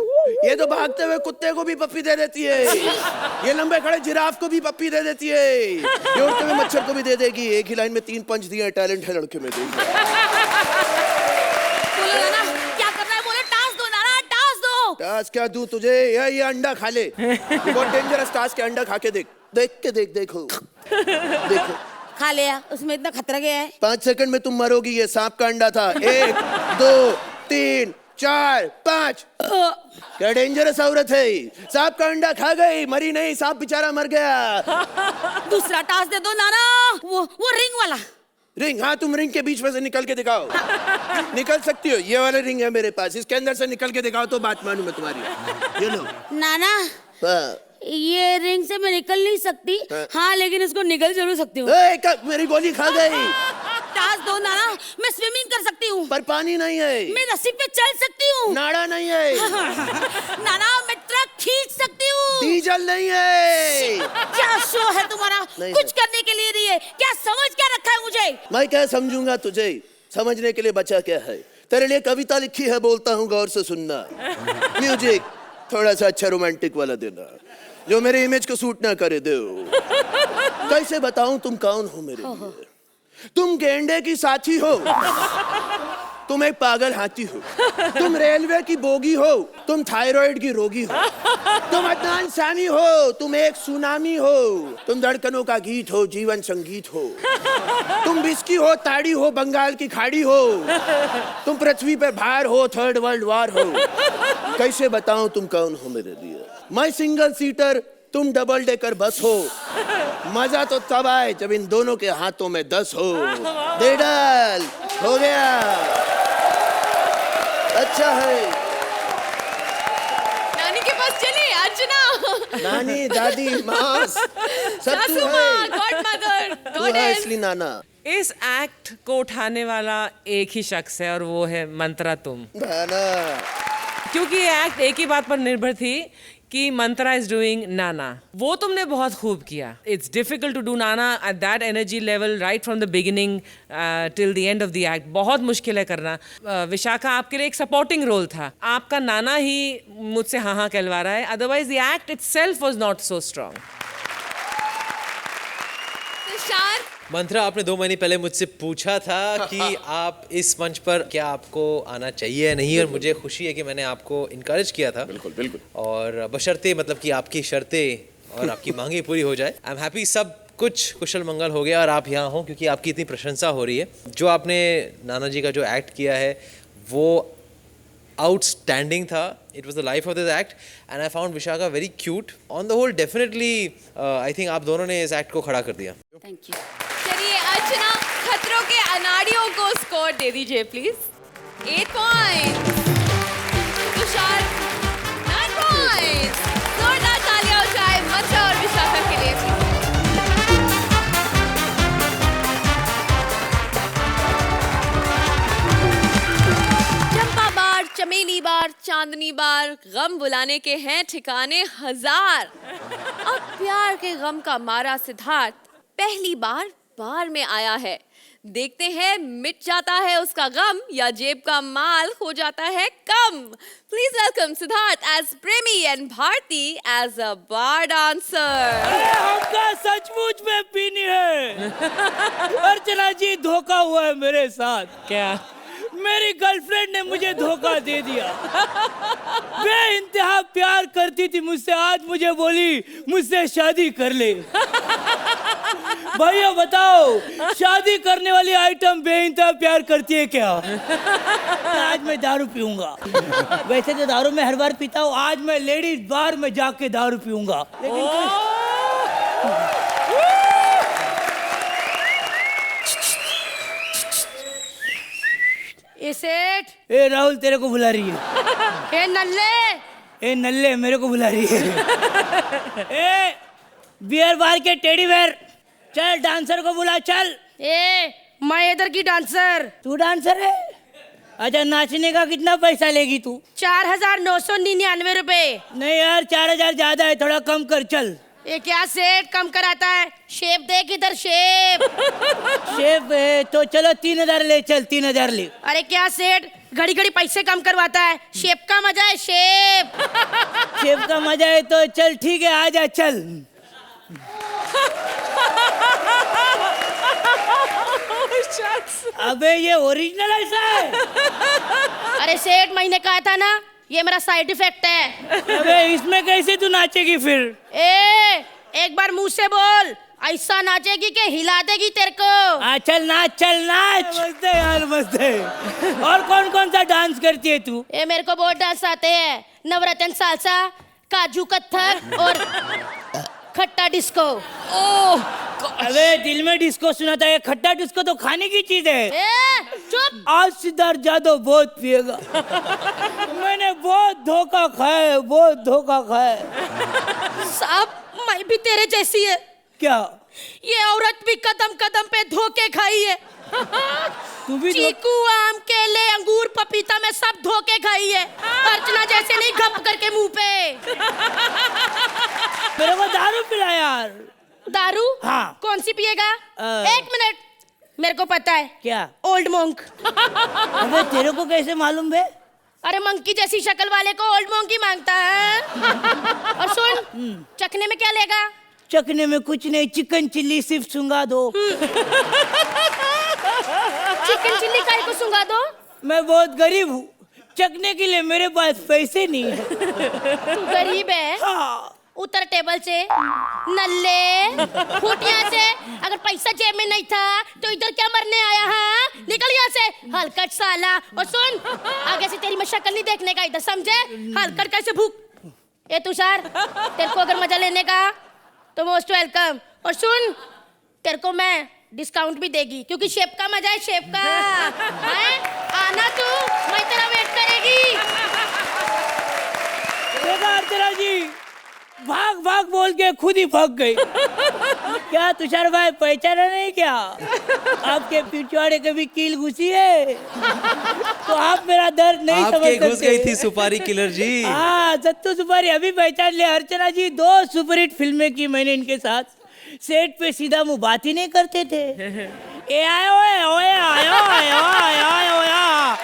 ये तो भागते हुए कुत्ते को भी पप्पी दे देती है. ये लंबे खड़े जिराफ को भी पप्पी दे देती है. ये उड़ते हुए मच्छर को भी दे देगी. एक ही लाइन में 3 पंच दिए. टैलेंट है लड़के में. देगी.
बोलो नाना, क्या करना है बोलो. टास्क दो नाना, टास्क दो.
टास्क क्या दूं तुझे? ये अंडा खा ले. बहुत डेंजरस टास्क है. अंडा खा के देख. देखो.
खा लिया, उसमें इतना खतरा गया है.
5 सेकंड में तुम मरोगी. ये सांप का अंडा था. 1 2 3 4 5. क्या डेंजरस औरत है. सांप का अंडा खा गई, मरी नहीं. सांप बेचारा मर गया.
दूसरा टास्क दे दो नाना, वो रिंग वाला.
रिंग? हाँ तुम रिंग के बीच में से निकल के दिखाओ. निकल सकती हो. ये वाला रिंग है मेरे पास, इसके अंदर से निकल के दिखाओ तो बात मानूं मैं तुम्हारी. ये लो
नाना. ये रिंग से मैं निकल नहीं सकती. हाँ लेकिन इसको निकल जरूर सकती हूँ.
मेरी गोली खा गई.
टास्क दो नाना. मैं स्विमिंग कर सकती हूँ,
पर पानी नहीं है.
मैं रस्सी पे चल सकती हूँ.
नाड़ा नहीं है.
नाना मैं ट्रक खींच सकती हूँ.
डीजल नहीं है.
क्या शो है तुम्हारा, कुछ करने के लिए नहीं है. क्या समझ क्या रखा है मुझे.
मैं क्या समझूंगा तुझे. समझने के लिए बचा क्या है. तेरे लिए कविता लिखी है, बोलता हूँ गौर से सुनना. म्यूजिक थोड़ा सा अच्छा रोमांटिक वाला देना, जो मेरे इमेज को सूट ना करे. दो. कैसे बताऊं तुम कौन हो मेरे लिए. तुम गेंडे की साथी हो. तुम एक पागल हाथी हो. तुम रेलवे की बोगी हो. तुम थायराइड की रोगी हो. तुम अदनान सामी हो. तुम एक सुनामी हो. तुम धड़कनों का गीत हो, जीवन संगीत हो. तुम बिस्की हो, ताड़ी हो, बंगाल की खाड़ी हो. तुम पृथ्वी पर भार हो, 3rd वर्ल्ड वॉर हो. कैसे बताऊं तुम कौन हो मेरे लिए. मैं सिंगल सीटर, तुम डबल डेकर बस हो. मजा तो तब आए जब इन दोनों के हाथों में 10 हो. दे डाल. हो गया. अच्छा है.
नानी के पास चले. अर्चना.
नानी, दादी, माँ, सब
सासू
तू
माँ,
है.
गॉडमदर,
तू है
गॉडेस.
इसलिए नाना.
इस एक्ट को उठाने वाला एक ही शख्स है और वो है मंत्रा तुम। क्योंकि ये एक्ट एक ही बात पर निर्भर थी कि मंत्रा इज डूइंग नाना, वो तुमने बहुत खूब किया। It's difficult to do Nana at that energy level right from the beginning till the end of the act, बहुत मुश्किल है करना। विशाखा आपके लिए एक सपोर्टिंग रोल था, आपका नाना ही मुझसे हाँ हाँ कहलवा रहा है, otherwise the act itself was not so strong.
Tushar,
Mantra, आपने 2 महीने पहले मुझसे पूछा था कि आप इस मंच पर क्या आपको आना चाहिए या नहीं, और मुझे खुशी है कि मैंने आपको इनकरेज किया था।
बिल्कुल बिल्कुल।
और बशर्ते मतलब कि आपकी शर्तें और आपकी मांगे पूरी हो जाए। आई एम हैप्पी, सब कुछ कुशल मंगल हो गया और आप यहाँ हो, क्योंकि आपकी इतनी प्रशंसा हो रही है। जो आपने नाना जी का जो एक्ट किया है वो आउटस्टैंडिंग था। It was the life of this act and I found Vishakha very cute. On the whole definitely I think आप दोनों ने इस एक्ट को खड़ा कर दिया।
Thank you.
चलिए अर्चना, खतरों के अनाड़ियों को स्कोर दे दीजिए प्लीज। 8 पॉइंट। तुषार 9 पॉइंट। जोरदार तालियां हो जाए मंत्रा और विशाखा के लिए। चंपा बार, चमेली बार, चांदनी बार, गम बुलाने के हैं ठिकाने हजार। अब प्यार के गम का मारा सिद्धार्थ पहली बार बार में आया है। देखते हैं मिट जाता है उसका गम या जेब का माल हो जाता है कम। प्लीज वेलकम सिद्धार्थ एज प्रेमी and Bharti as a bar dancer.
हमका सचमुच में पीनी है। अर्चना जी, धोखा हुआ है मेरे साथ।
क्या?
मेरी गर्लफ्रेंड ने मुझे धोखा दे दिया। बेइंतहा प्यार करती थी मुझसे, आज मुझे बोली मुझसे शादी कर ले। भैया बताओ, शादी करने वाली आइटम बेइंतहा प्यार करती है क्या? आज मैं दारू पीऊंगा। वैसे तो दारू मैं हर बार पीता हूँ, आज मैं लेडीज बार में जाके दारू पीऊंगा।
ए सेठ,
ए राहुल, तेरे को बुला रही है।
ए नल्ले,
ए नल्ले, मेरे को बुला रही है। ए बियर बार के टेडी बेयर, चल डांसर को बुला, चल।
ए मैं इधर की डांसर।
तू डांसर है? अच्छा, नाचने का कितना पैसा लेगी तू?
4,999 रुपए।
नहीं यार, 4,000 ज्यादा है, थोड़ा कम कर, चल।
ये क्या सेठ कम कराता है? शेप देख इधर, शेप।
शेप है तो चलो 3,000 ले, चल 3,000 ले।
अरे क्या सेठ, घड़ी घड़ी पैसे कम करवाता है। शेप का मजा है, शेप।
शेप का मजा है तो चल ठीक है, आजा चल। अबे ये ओरिजिनल ऐसा है?
अरे सेठ, मैंने कहा था ना, ये मेरा साइड इफेक्ट है।
अबे इसमें कैसे तू नाचेगी फिर?
एक बार मुंह से बोल, ऐसा नाचेगी कि हिला देगी तेरे को।
चल नाच, चल नाच। मस्त है यार, मस्त है। और कौन कौन सा डांस करती है तू?
मेरे को बहुत डांस आते हैं, नवरत्न सालसा, काजू कत्थक और खट्टा डिस्को। ओह,
अबे दिल में डिस्को सुना था, ये खट्टा डिस्को तो खाने की चीज है।
चुप।
आज सिद्धार्थ यादव बहुत पिएगा। मैंने बहुत धोखा खाया है, बहुत धोखा खाया है।
साहब, मैं भी तेरे जैसी है।
क्या?
ये औरत भी कदम कदम पे धोखे खाई है।
तू भी
चीकू, आम, केले, अंगूर, पपीता में सब धोखे खाई है। अर्चना जैसे नहीं, घप करके मुंह पे।
मेरे को दारू पिला यार।
दारू?
हाँ।
कौन सी पिएगा? 1 मिनट, मेरे को पता है।
क्या?
Old monk.
अबे तेरे को कैसे मालूम बे?
अरे मंकी जैसी शक्ल वाले को ओल्ड मोंक ही मांगता है। और सुन, चखने में क्या लेगा?
चखने में कुछ नहीं, चिकन चिल्ली सिर्फ सुंगा दो।
चिकन चिल्ली काहे को सुंगा दो?
मैं बहुत गरीब हूँ, चखने के लिए मेरे पास पैसे नहीं है।
तू गरीब है?
हाँ।
उतर टेबल से, नल्ले, फूट यहाँ से। अगर पैसा जेब में नहीं था तो इधर क्या मरने आया है? निकल यहाँ से, हलकट साला। और सुन, आगे से तेरी मैं शक्ल नहीं देखने का, इधर समझे? हलकट कैसे भूख। ए तुषार, तेरे को अगर मजा लेने का तो मोस्ट वेलकम। और सुन, तेरे को मैं डिस्काउंट भी देगी, क्योंकि शेप का मजा है, शेप का है। आना तू, मैं तेरा वेट करेगी।
देखा अर्चना जी, भाग भाग बोल के खुद ही भाग गई। क्या तुषार भाई पहचाना नहीं क्या? आपके पिछवाड़े कभी कील घुसी है तो आप मेरा दर्द नहीं समझ
आपके
सकते।
घुस गई थी सुपारी किलर जी।
हाँ सत्तू सुपारी अभी पहचान लिया। अर्चना जी 2 सुपरहिट फिल्में की मैंने इनके साथ। सेट पे सीधा मुंह बात ही नहीं करते थे। ए आयो है ओए आयो आयो आयो आयो आयो।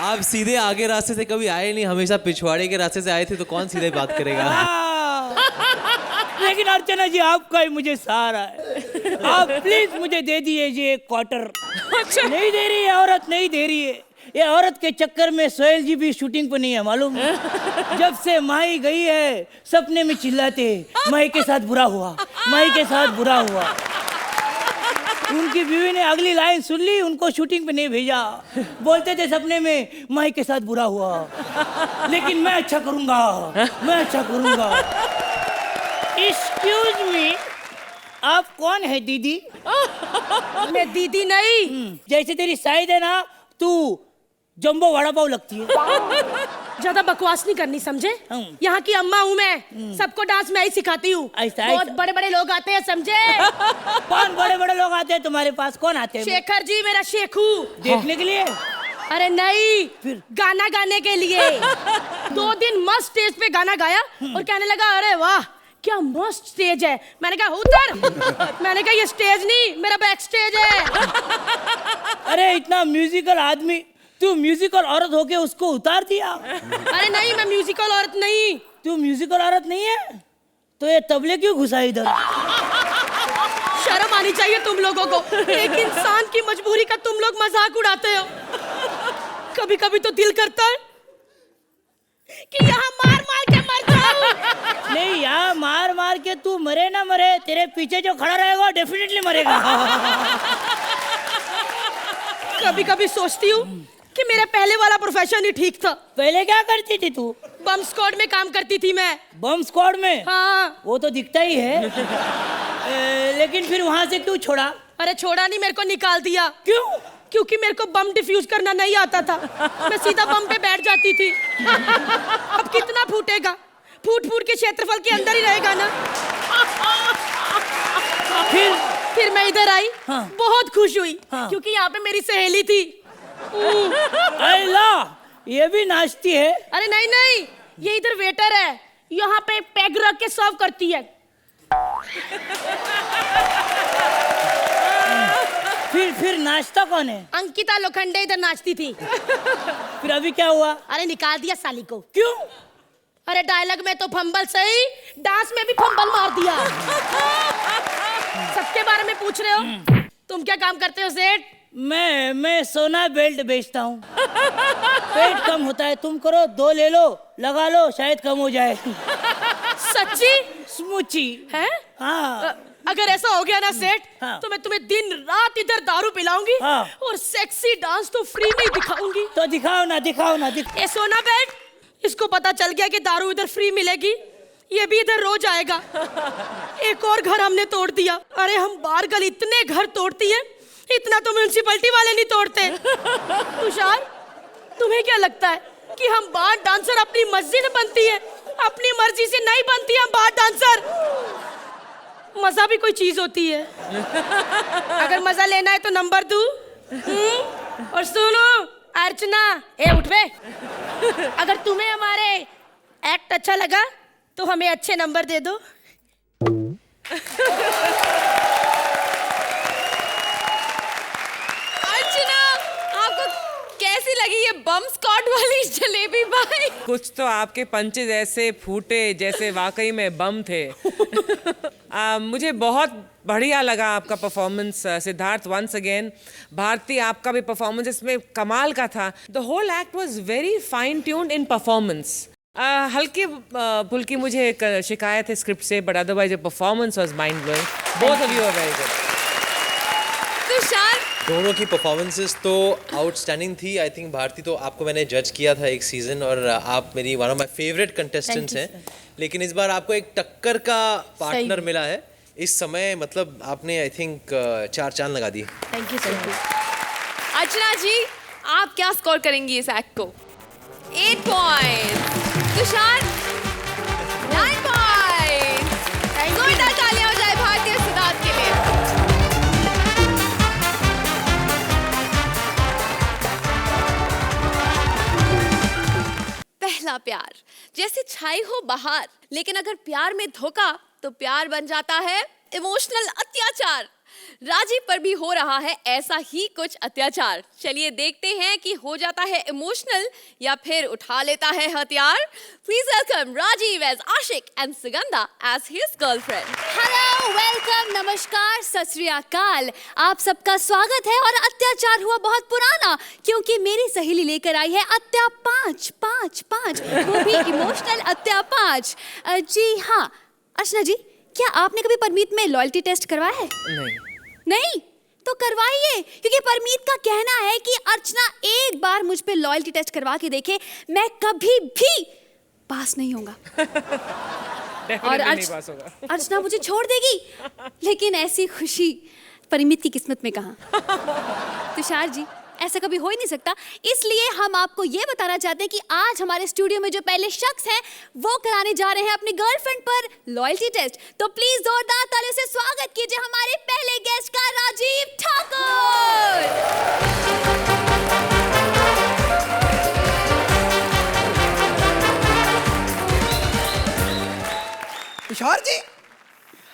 आप सीधे आगे रास्ते से कभी आए नहीं, हमेशा पिछवाड़े के रास्ते से आए थे, तो कौन सीधे बात करेगा?
लेकिन अर्चना जी आपका ही मुझे सहारा है। आप प्लीज मुझे दे दीजिए एक क्वार्टर। नहीं दे रही है औरत, नहीं दे रही है। ये औरत के चक्कर में सोहेल जी भी शूटिंग पे नहीं है मालूम। जब से माही गई है सपने में चिल्लाते माही के साथ बुरा हुआ, माही के साथ बुरा हुआ। उनकी बीवी ने अगली लाइन सुन ली, उनको शूटिंग पे नहीं भेजा। बोलते थे सपने में माही के साथ बुरा हुआ, लेकिन मैं अच्छा करूंगा, मैं अच्छा करूंगा। एक्सक्यूज मी, आप कौन है दीदी?
मैं दीदी नहीं।
जैसे तेरी साइज है ना, तू जंबो वड़ा पाव लगती है।
ज्यादा बकवास नहीं करनी, समझे? यहाँ की अम्मा हूँ मैं, सबको डांस मैं ही सिखाती हूँ। बहुत बड़े बड़े लोग आते हैं, समझे?
कौन बड़े बड़े लोग आते हैं तुम्हारे पास? कौन आते हैं?
शेखर जी, मेरा शेखू।
देखने के लिए?
अरे नहीं,
फिर
गाना गाने के लिए। 2 दिन मस्त स्टेज पे गाना गाया और कहने लगा अरे वाह क्या मस्त स्टेज है। मैंने कहा उतर। मैंने कहा ये स्टेज नहीं, मेरा बैक स्टेज है।
अरे इतना म्यूजिकल आदमी, तू म्यूजिकल औरत होके उसको उतार दिया?
अरे नहीं, मैं म्यूजिकल औरत नहीं।
तू म्यूजिकल औरत नहीं है तो ये तबले क्यों घुसा इधर?
शर्म आनी चाहिए तुम लोगों को। एक इंसान की मजबूरी का तुम लोग मजाक उड़ाते हो। कभी कभी तो दिल करता है कि यहाँ मार मार के मर जाऊं।
नहीं, यहाँ मार मार के तू मरे ना मरे, तेरे पीछे जो खड़ा रहेगा डेफिनेटली मरेगा।
कभी कभी सोचती हूँ कि मेरा पहले वाला प्रोफेशन ही ठीक था।
पहले क्या करती थी तू?
बम स्क्वाड में काम करती थी मैं।
बम स्क्वाड में?
हाँ।
वो तो दिखता ही है। लेकिन फिर वहां से क्यों छोड़ा?
अरे छोड़ा नहीं, मेरे को निकाल दिया।
क्यों?
क्योंकि मेरे को बम डिफ्यूज करना नहीं आता था। मैं सीधा बम पे बैठ जाती थी। अब कितना फूटेगा? फूट फूट के क्षेत्रफल के अंदर ही रहेगा ना। फिर मैं इधर आई।
हाँ।
बहुत खुश हुई।
हाँ।
क्योंकि यहाँ पे मेरी सहेली थी।
अल्लाह, ये भी नाचती है?
अरे नहीं नहीं, ये इधर वेटर है, यहाँ पे पैग रख के सर्व करती है।
फिर नाचता कौन है?
अंकिता लोखंडे इधर नाचती थी।
फिर अभी क्या हुआ?
अरे निकाल दिया साली को।
क्यों?
अरे डायलॉग में तो फंबल सही, डांस में भी फंबल मार दिया। सबके बारे में पूछ रहे हो? तुम क्या काम करते हो सेठ?
मैं सोना बेल्ट बेचता हूँ। पेट कम होता है, तुम करो 2 ले लो, लगा लो, शायद कम हो जाए।
सच्ची?
स्मूची
है?
हाँ।
अगर ऐसा हो गया ना सेठ,
हाँ।
तो मैं तुम्हें दिन रात इधर दारू पिलाऊंगी।
हाँ।
और सेक्सी डांस तो फ्री में ही दिखाऊंगी।
तो दिखाओ ना, दिखाओ ना,
ए सोना बेल्ट, इसको पता चल गया कि दारू इधर फ्री मिलेगी, ये भी इधर रोज आएगा। एक और घर हमने तोड़ दिया। अरे हम बाहर गल इतने घर तोड़ती हैं, इतना तो म्युनिसिपैलिटी वाले नहीं तोड़ते। तुषार, तुम्हें क्या लगता है कि हम बार डांसर अपनी मर्जी से बनती है? अपनी मर्जी से नहीं बनती हम बार डांसर। मजा भी कोई चीज होती है। अगर मजा लेना है तो नंबर दूं? और सुनो अर्चना, ए उठ बे। अगर तुम्हें हमारे एक्ट अच्छा लगा तो हमें अच्छे नंबर दे दो।
अर्चना, आपको कैसी लगी ये बम स्क्वाड वाली जलेबी भाई?
कुछ तो आपके पंचेज ऐसे फूटे जैसे वाकई में बम थे। मुझे बहुत बढ़िया लगा आपका performance Siddharth. Once again Bharti, आपका भी परफॉर्मेंस इसमें कमाल का था। The whole act was very fine tuned in performance. हल्की फुल्की मुझे एक शिकायत है स्क्रिप्ट से, but otherwise your performance was mind blowing. Both of you are very good.
Tushar,
दोनों की परफॉर्मेंसेस तो आउटस्टैंडिंग थी। आई थिंक भारती, तो आपको मैंने जज किया था एक सीजन, और आप मेरी one of my favourite contestants हैं। लेकिन इस बार आपको एक टक्कर का पार्टनर मिला है इस समय। मतलब आपने आई थिंक 4 चांद लगा दिए।
Thank you sir.
Archana ji, आप क्या स्कोर करेंगी इस एक्ट को? 8 पॉइंट। तुषार 9 पॉइंट। जोरदार तालियां हो जाए भारतीय सिद्धार्थ के लिए। आई हो बाहर, लेकिन अगर प्यार में धोखा तो प्यार बन जाता है इमोशनल अत्याचार। राजीव पर भी हो रहा है ऐसा ही कुछ अत्याचार। चलिए देखते हैं कि हो जाता है इमोशनल या फिर उठा लेता है हथियार। प्लीज वेलकम राजीव एज आशिक and Sugandha as his girlfriend.
Hello, welcome, नमस्कार, सत श्री अकाल। आप सबका स्वागत है। और अत्याचार हुआ बहुत पुराना, क्योंकि मेरी सहेली लेकर आई है अत्या 5 5 5, वो भी इमोशनल अत्या 5। जी हाँ, अर्चना जी, क्या आपने कभी परमीत में लॉयल्टी टेस्ट करवाया है? नहीं? तो करवाइए, क्योंकि परमीत का कहना है कि अर्चना एक बार मुझ पे लॉयल्टी टेस्ट करवा के देखे, मैं कभी भी पास नहीं होऊंगा। और अर्चना मुझे छोड़ देगी, लेकिन ऐसी खुशी परमीत की किस्मत में कहाँ। तुषार जी, ऐसा कभी हो ही नहीं सकता। इसलिए हम आपको ये बताना चाहते हैं कि आज हमारे स्टूडियो में जो पहले शख्स हैं वो कराने जा रहे हैं अपनी गर्लफ्रेंड पर लॉयल्टी टेस्ट। तो प्लीज जोरदार तालियों से स्वागत कीजिए हमारे पहले गेस्ट का, Rajiv Thakur.
Tushar ji,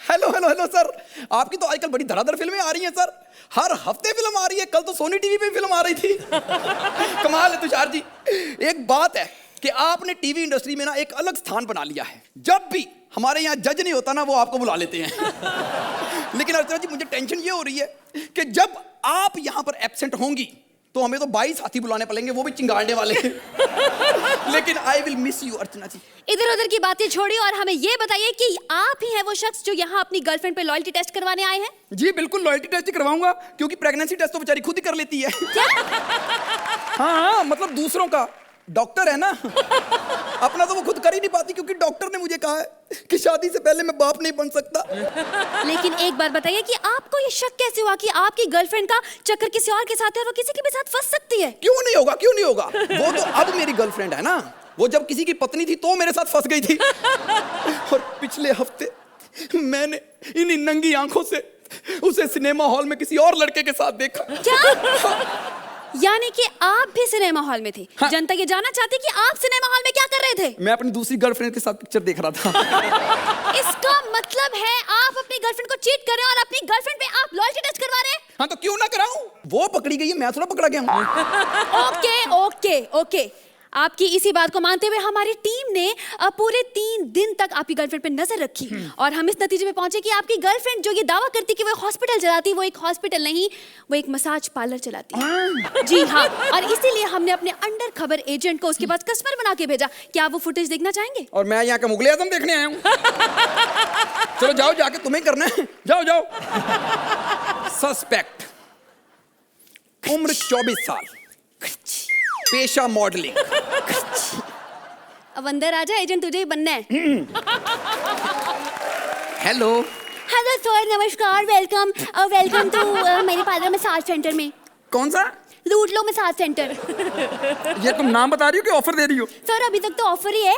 hello hello hello sir. आपकी तो आजकल बड़ी धड़ाधड़ फिल्में आ रही हैं सर, हर हफ्ते फिल्म आ रही है। कल तो सोनी टीवी पे फिल्म आ रही थी। कमाल है तुषार जी। एक बात है कि आपने टीवी इंडस्ट्री में ना एक अलग स्थान बना लिया है। जब भी हमारे यहाँ जज नहीं होता ना, वो आपको बुला लेते हैं। लेकिन अर्चना जी, मुझे टेंशन ये हो रही है कि जब आप यहाँ पर एब्सेंट होंगी तो हमें तो 22 साथी बुलाने पड़ेंगे, वो भी चिंगाड़ने वाले। लेकिन आई विल मिस यू अर्चना जी।
इधर उधर की बातें छोड़िए और हमें ये बताइए कि आप ही हैं वो शख्स जो यहाँ अपनी गर्लफ्रेंड पे लॉयल्टी टेस्ट करवाने आए हैं?
जी बिल्कुल, लॉयल्टी टेस्ट ही करवाऊंगा, क्योंकि प्रेगनेंसी टेस्ट तो बेचारी खुद ही कर लेती है। हाँ, मतलब दूसरों का। डॉक्टर है ना, अपना तो वो खुद कर ही नहीं पाती, क्योंकि डॉक्टर ने मुझे कहा है कि शादी से पहले मैं बाप नहीं बन सकता।
लेकिन एक बात बताइए कि आपको ये शक कैसे हुआ कि आपकी गर्लफ्रेंड का चक्कर किसी और के साथ है और वो किसी के भी साथ फंस सकती है?
क्यों नहीं होगा, क्यों नहीं होगा। वो तो अब मेरी गर्लफ्रेंड है ना, वो जब किसी की पत्नी थी तो मेरे साथ फंस गई थी। और पिछले हफ्ते मैंने इन नंगी आंखों से उसे सिनेमा हॉल में किसी और लड़के के साथ देखा।
क्या? यानी कि आप भी सिनेमा हॉल में थे? हाँ। जनता ये जानना चाहती कि आप सिनेमा हॉल में क्या कर रहे थे?
मैं अपनी दूसरी गर्लफ्रेंड के साथ पिक्चर देख रहा था।
इसका मतलब है आप अपनी गर्लफ्रेंड को चीट कर रहे हैं और अपनी गर्लफ्रेंड पे आप लॉयल्टी टेस्ट करवा रहे हैं?
हाँ, तो क्यों ना कराऊं? वो पकड़ी गई है, मैं थोड़ा पकड़ा गया हूं।
ओके ओके ओके, आपकी इसी बात को मानते हुए हमारी टीम ने पूरे 3 दिन तक आपकी गर्लफ्रेंड पे नजर रखी और हम इस नतीजे पे पहुंचे कि आपकी गर्लफ्रेंड जो ये दावा करती कि वो हॉस्पिटल चलाती, वो एक हॉस्पिटल नहीं, वो एक मसाज पार्लर चलाती है। जी हाँ, और इसीलिए हमने अपने अंडर खबर एजेंट को उसके पास कस्टमर बना के भेजा। क्या आप वो फुटेज देखना चाहेंगे?
और मैं यहाँ का मुगले आजम देखने आया हूँ। चलो जाओ, जाके तुम्हें करना है, जाओ जाओ। सस्पेक्ट, उम्र 24 साल, पेशा मॉडलिंग।
अब अंदर आ जा, एजेंट तुझे ही बनना है।
हेलो
हेलो सर, नमस्कार, वेलकम वेलकम टू मेरे पार्लर मसाज सेंटर में।
कौन सा?
लूट लो मसाज सेंटर।
ये तुम नाम बता रही हो कि ऑफर दे रही हो?
सर अभी तक तो ऑफर ही है,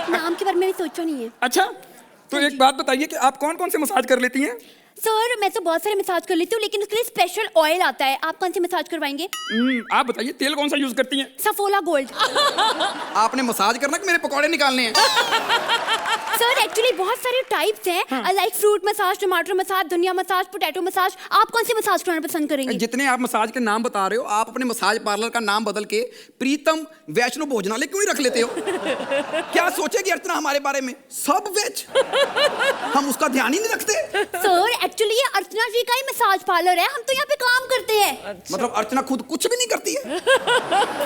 नाम के बारे में सोचा नहीं है।
अच्छा, तो एक बात बताइए कि आप कौन कौन से मसाज कर लेती हैं?
सर मैं तो बहुत सारे मसाज कर लेती हूँ, लेकिन उसके लिए स्पेशल ऑयल आता है। आप कौन सी मसाज करवाएंगे?
आप बताइए, तेल कौन सा यूज करती हैं?
सफोला गोल्ड।
आपने मसाज करना कि मेरे पकौड़े निकालने हैं?
सर एक्चुअली बहुत सारे टाइप्स हैं, लाइक फ्रूट मसाज, टमाटर मसाज, धनिया मसाज, पोटैटो मसाज। आप कौन सी मसाज कराना पसंद करेंगे?
जितने आप मसाज के नाम बता रहे हो, आप अपने मसाज पार्लर का नाम बदल के प्रीतम वैष्णो भोजनालय क्यों नहीं रख लेते हो? क्या सोचेगी अर्चना हमारे बारे में? सब वेज, हम उसका ध्यान ही नहीं रखते।
सर एक्चुअली ये अर्चना जी का ही मसाज पार्लर है, हम तो यहाँ पे काम करते हैं।
अच्छा। मतलब अर्चना खुद कुछ भी नहीं करती है?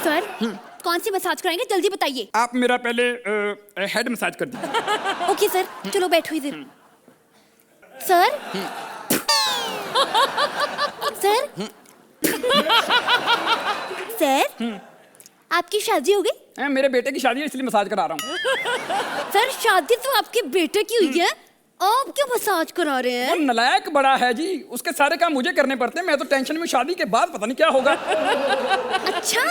सर कौन सी मसाज कराएंगे, जल्दी बताइए।
आप मेरा पहले हेड मसाज कर दीजिए।
ओके सर, चलो बैठो इधर। सर सर सर आपकी शादी हो गई?
मेरे बेटे की शादी है, इसलिए मसाज करा रहा हूँ।
सर शादी तो आपके बेटे की हुई है, आप क्यों मसाज करा रहे हैं?
वो नलायक बड़ा है जी, उसके सारे काम मुझे करने पड़ते हैं। मैं तो टेंशन में, शादी के बाद पता नहीं क्या होगा।
अच्छा,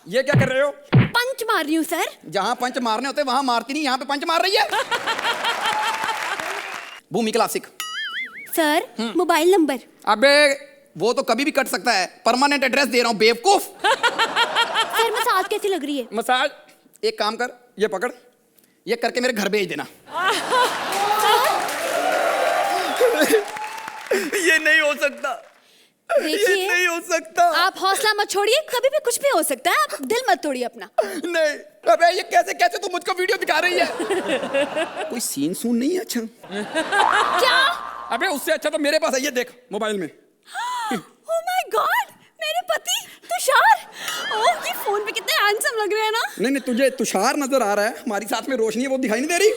ये क्या कर रहे हो?
पंच मार रही हूँ सर।
जहाँ पंच मारने होते वहां मारती नहीं, यहाँ पे पंच मार रही है। भूमि क्लासिक।
Sir mobile number?
अबे वो तो कभी भी कट सकता है, परमानेंट एड्रेस दे रहा हूँ बेवकूफ।
सर मसाज कैसी लग रही है?
मसाज एक काम कर, ये पकड़, ये करके मेरे घर भेज देना। ये नहीं हो सकता, ये
देखिए
नहीं हो सकता।
आप हौसला मत छोड़िए, कभी भी कुछ भी हो सकता है, आप दिल मत तोड़िए अपना।
नहीं, अबे ये कैसे कैसे तू मुझको वीडियो दिखा रही है? कोई सीन सून नहीं है अच्छा?
क्या?
अबे उससे अच्छा तो मेरे पास है, ये देख मोबाइल में।
ओह माय गॉड, मेरे पति तुषार। ओह, ये फोन पे कितने हैंडसम लग रहे हैं ना।
नहीं तुझे तुषार नजर आ रहा है, हमारी साथ में रोशनी है वो दिखाई नहीं दे रही।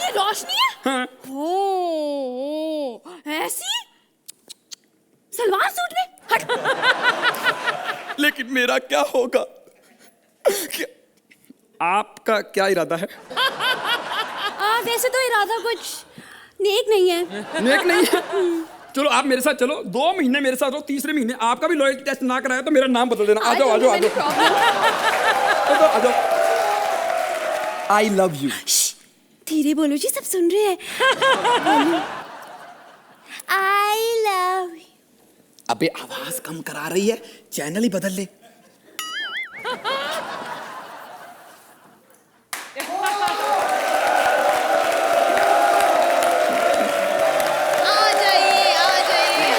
ये रोशनी है?
हाँ।
ओह, ऐसी सलवार सूट में हट।
लेकिन मेरा क्या होगा? आपका क्या इरादा है?
वैसे तो इरादा कुछ नेक नहीं है।
नेक नहीं है? चलो आप मेरे साथ चलो, 2 महीने मेरे साथ रहो, तीसरे महीने आपका भी लॉयल्टी टेस्ट ना कराया तो मेरा नाम बदल देना। आ जाओ आ जाओ आ जाओ आ जाओ। I love you.
धीरे बोलो जी, सब सुन रहे हैं। I love you.
अबे आवाज कम करा रही है, चैनल ही बदल ले।
आ जाइए आ जाइए।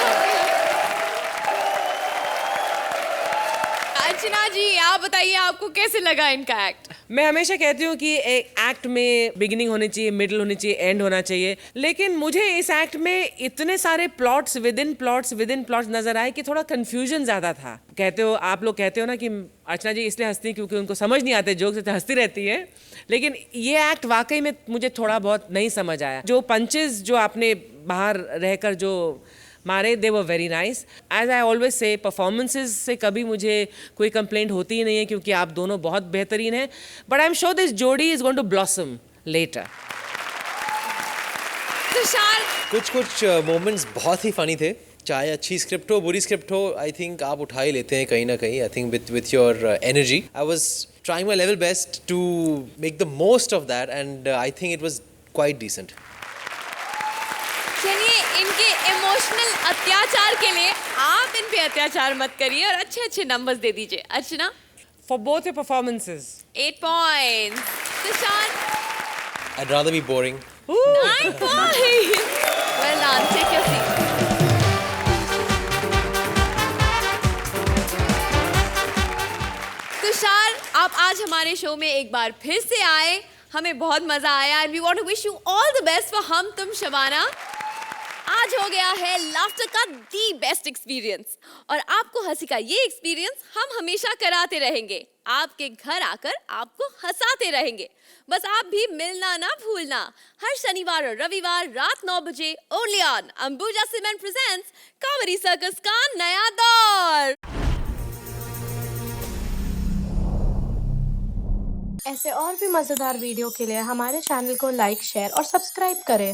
अर्चना जी, आप बताइए आपको कैसे लगा इनका एक्ट?
मैं हमेशा कहती हूँ कि एक एक्ट में बिगिनिंग होनी चाहिए, मिडिल होनी चाहिए, एंड होना चाहिए, लेकिन मुझे इस एक्ट में इतने सारे प्लॉट्स विद इन प्लॉट्स नजर आए कि थोड़ा कंफ्यूजन ज्यादा था। कहते हो आप लोग कहते हो ना कि अर्चना जी इसलिए हंसती क्योंकि उनको समझ नहीं आते जोक, से हंसती रहती है, लेकिन ये एक्ट वाकई में मुझे थोड़ा बहुत नहीं समझ आया। जो पंचेस जो आपने बाहर रहकर जो मारे, they were very nice. As I always say performances से कभी मुझे कोई कंप्लेंट होती ही नहीं है क्योंकि आप दोनों बहुत बेहतरीन हैं, but I am sure this जोड़ी is going to blossom later.
Tushar,
कुछ मोमेंट्स बहुत ही फनी थे, चाहे अच्छी स्क्रिप्ट हो बुरी स्क्रिप्ट हो, आई थिंक आप उठा ही लेते हैं कहीं ना कहीं। I think with your energy I was trying my level best to make the most of that and I think it was quite decent.
चलिए इनके इमोशनल अत्याचार के लिए आप इन पे अत्याचार मत करिए और अच्छे अच्छे नंबर्स दे दीजिए। Archana,
for both your performances
8 points. Tushar,
I'd rather be boring.
9 points. Well done, take your seat. Tushar, आप आज हमारे शो में एक बार फिर से आए, हमें बहुत मजा आया and we want to wish you all the best for Hum Tum Shabana. आज हो गया है लाफ्टर का दी बेस्ट एक्सपीरियंस और आपको हंसी का ये एक्सपीरियंस हम हमेशा कराते रहेंगे, आपके घर आकर आपको हंसाते रहेंगे। बस आप भी मिलना ना भूलना। हर शनिवार और रविवार रात 9 बजे only on Ambuja cement presents comedy circus का नया दौर।
ऐसे और भी मजेदार वीडियो के लिए हमारे चैनल को लाइक, शेयर और सब्सक्राइब करें।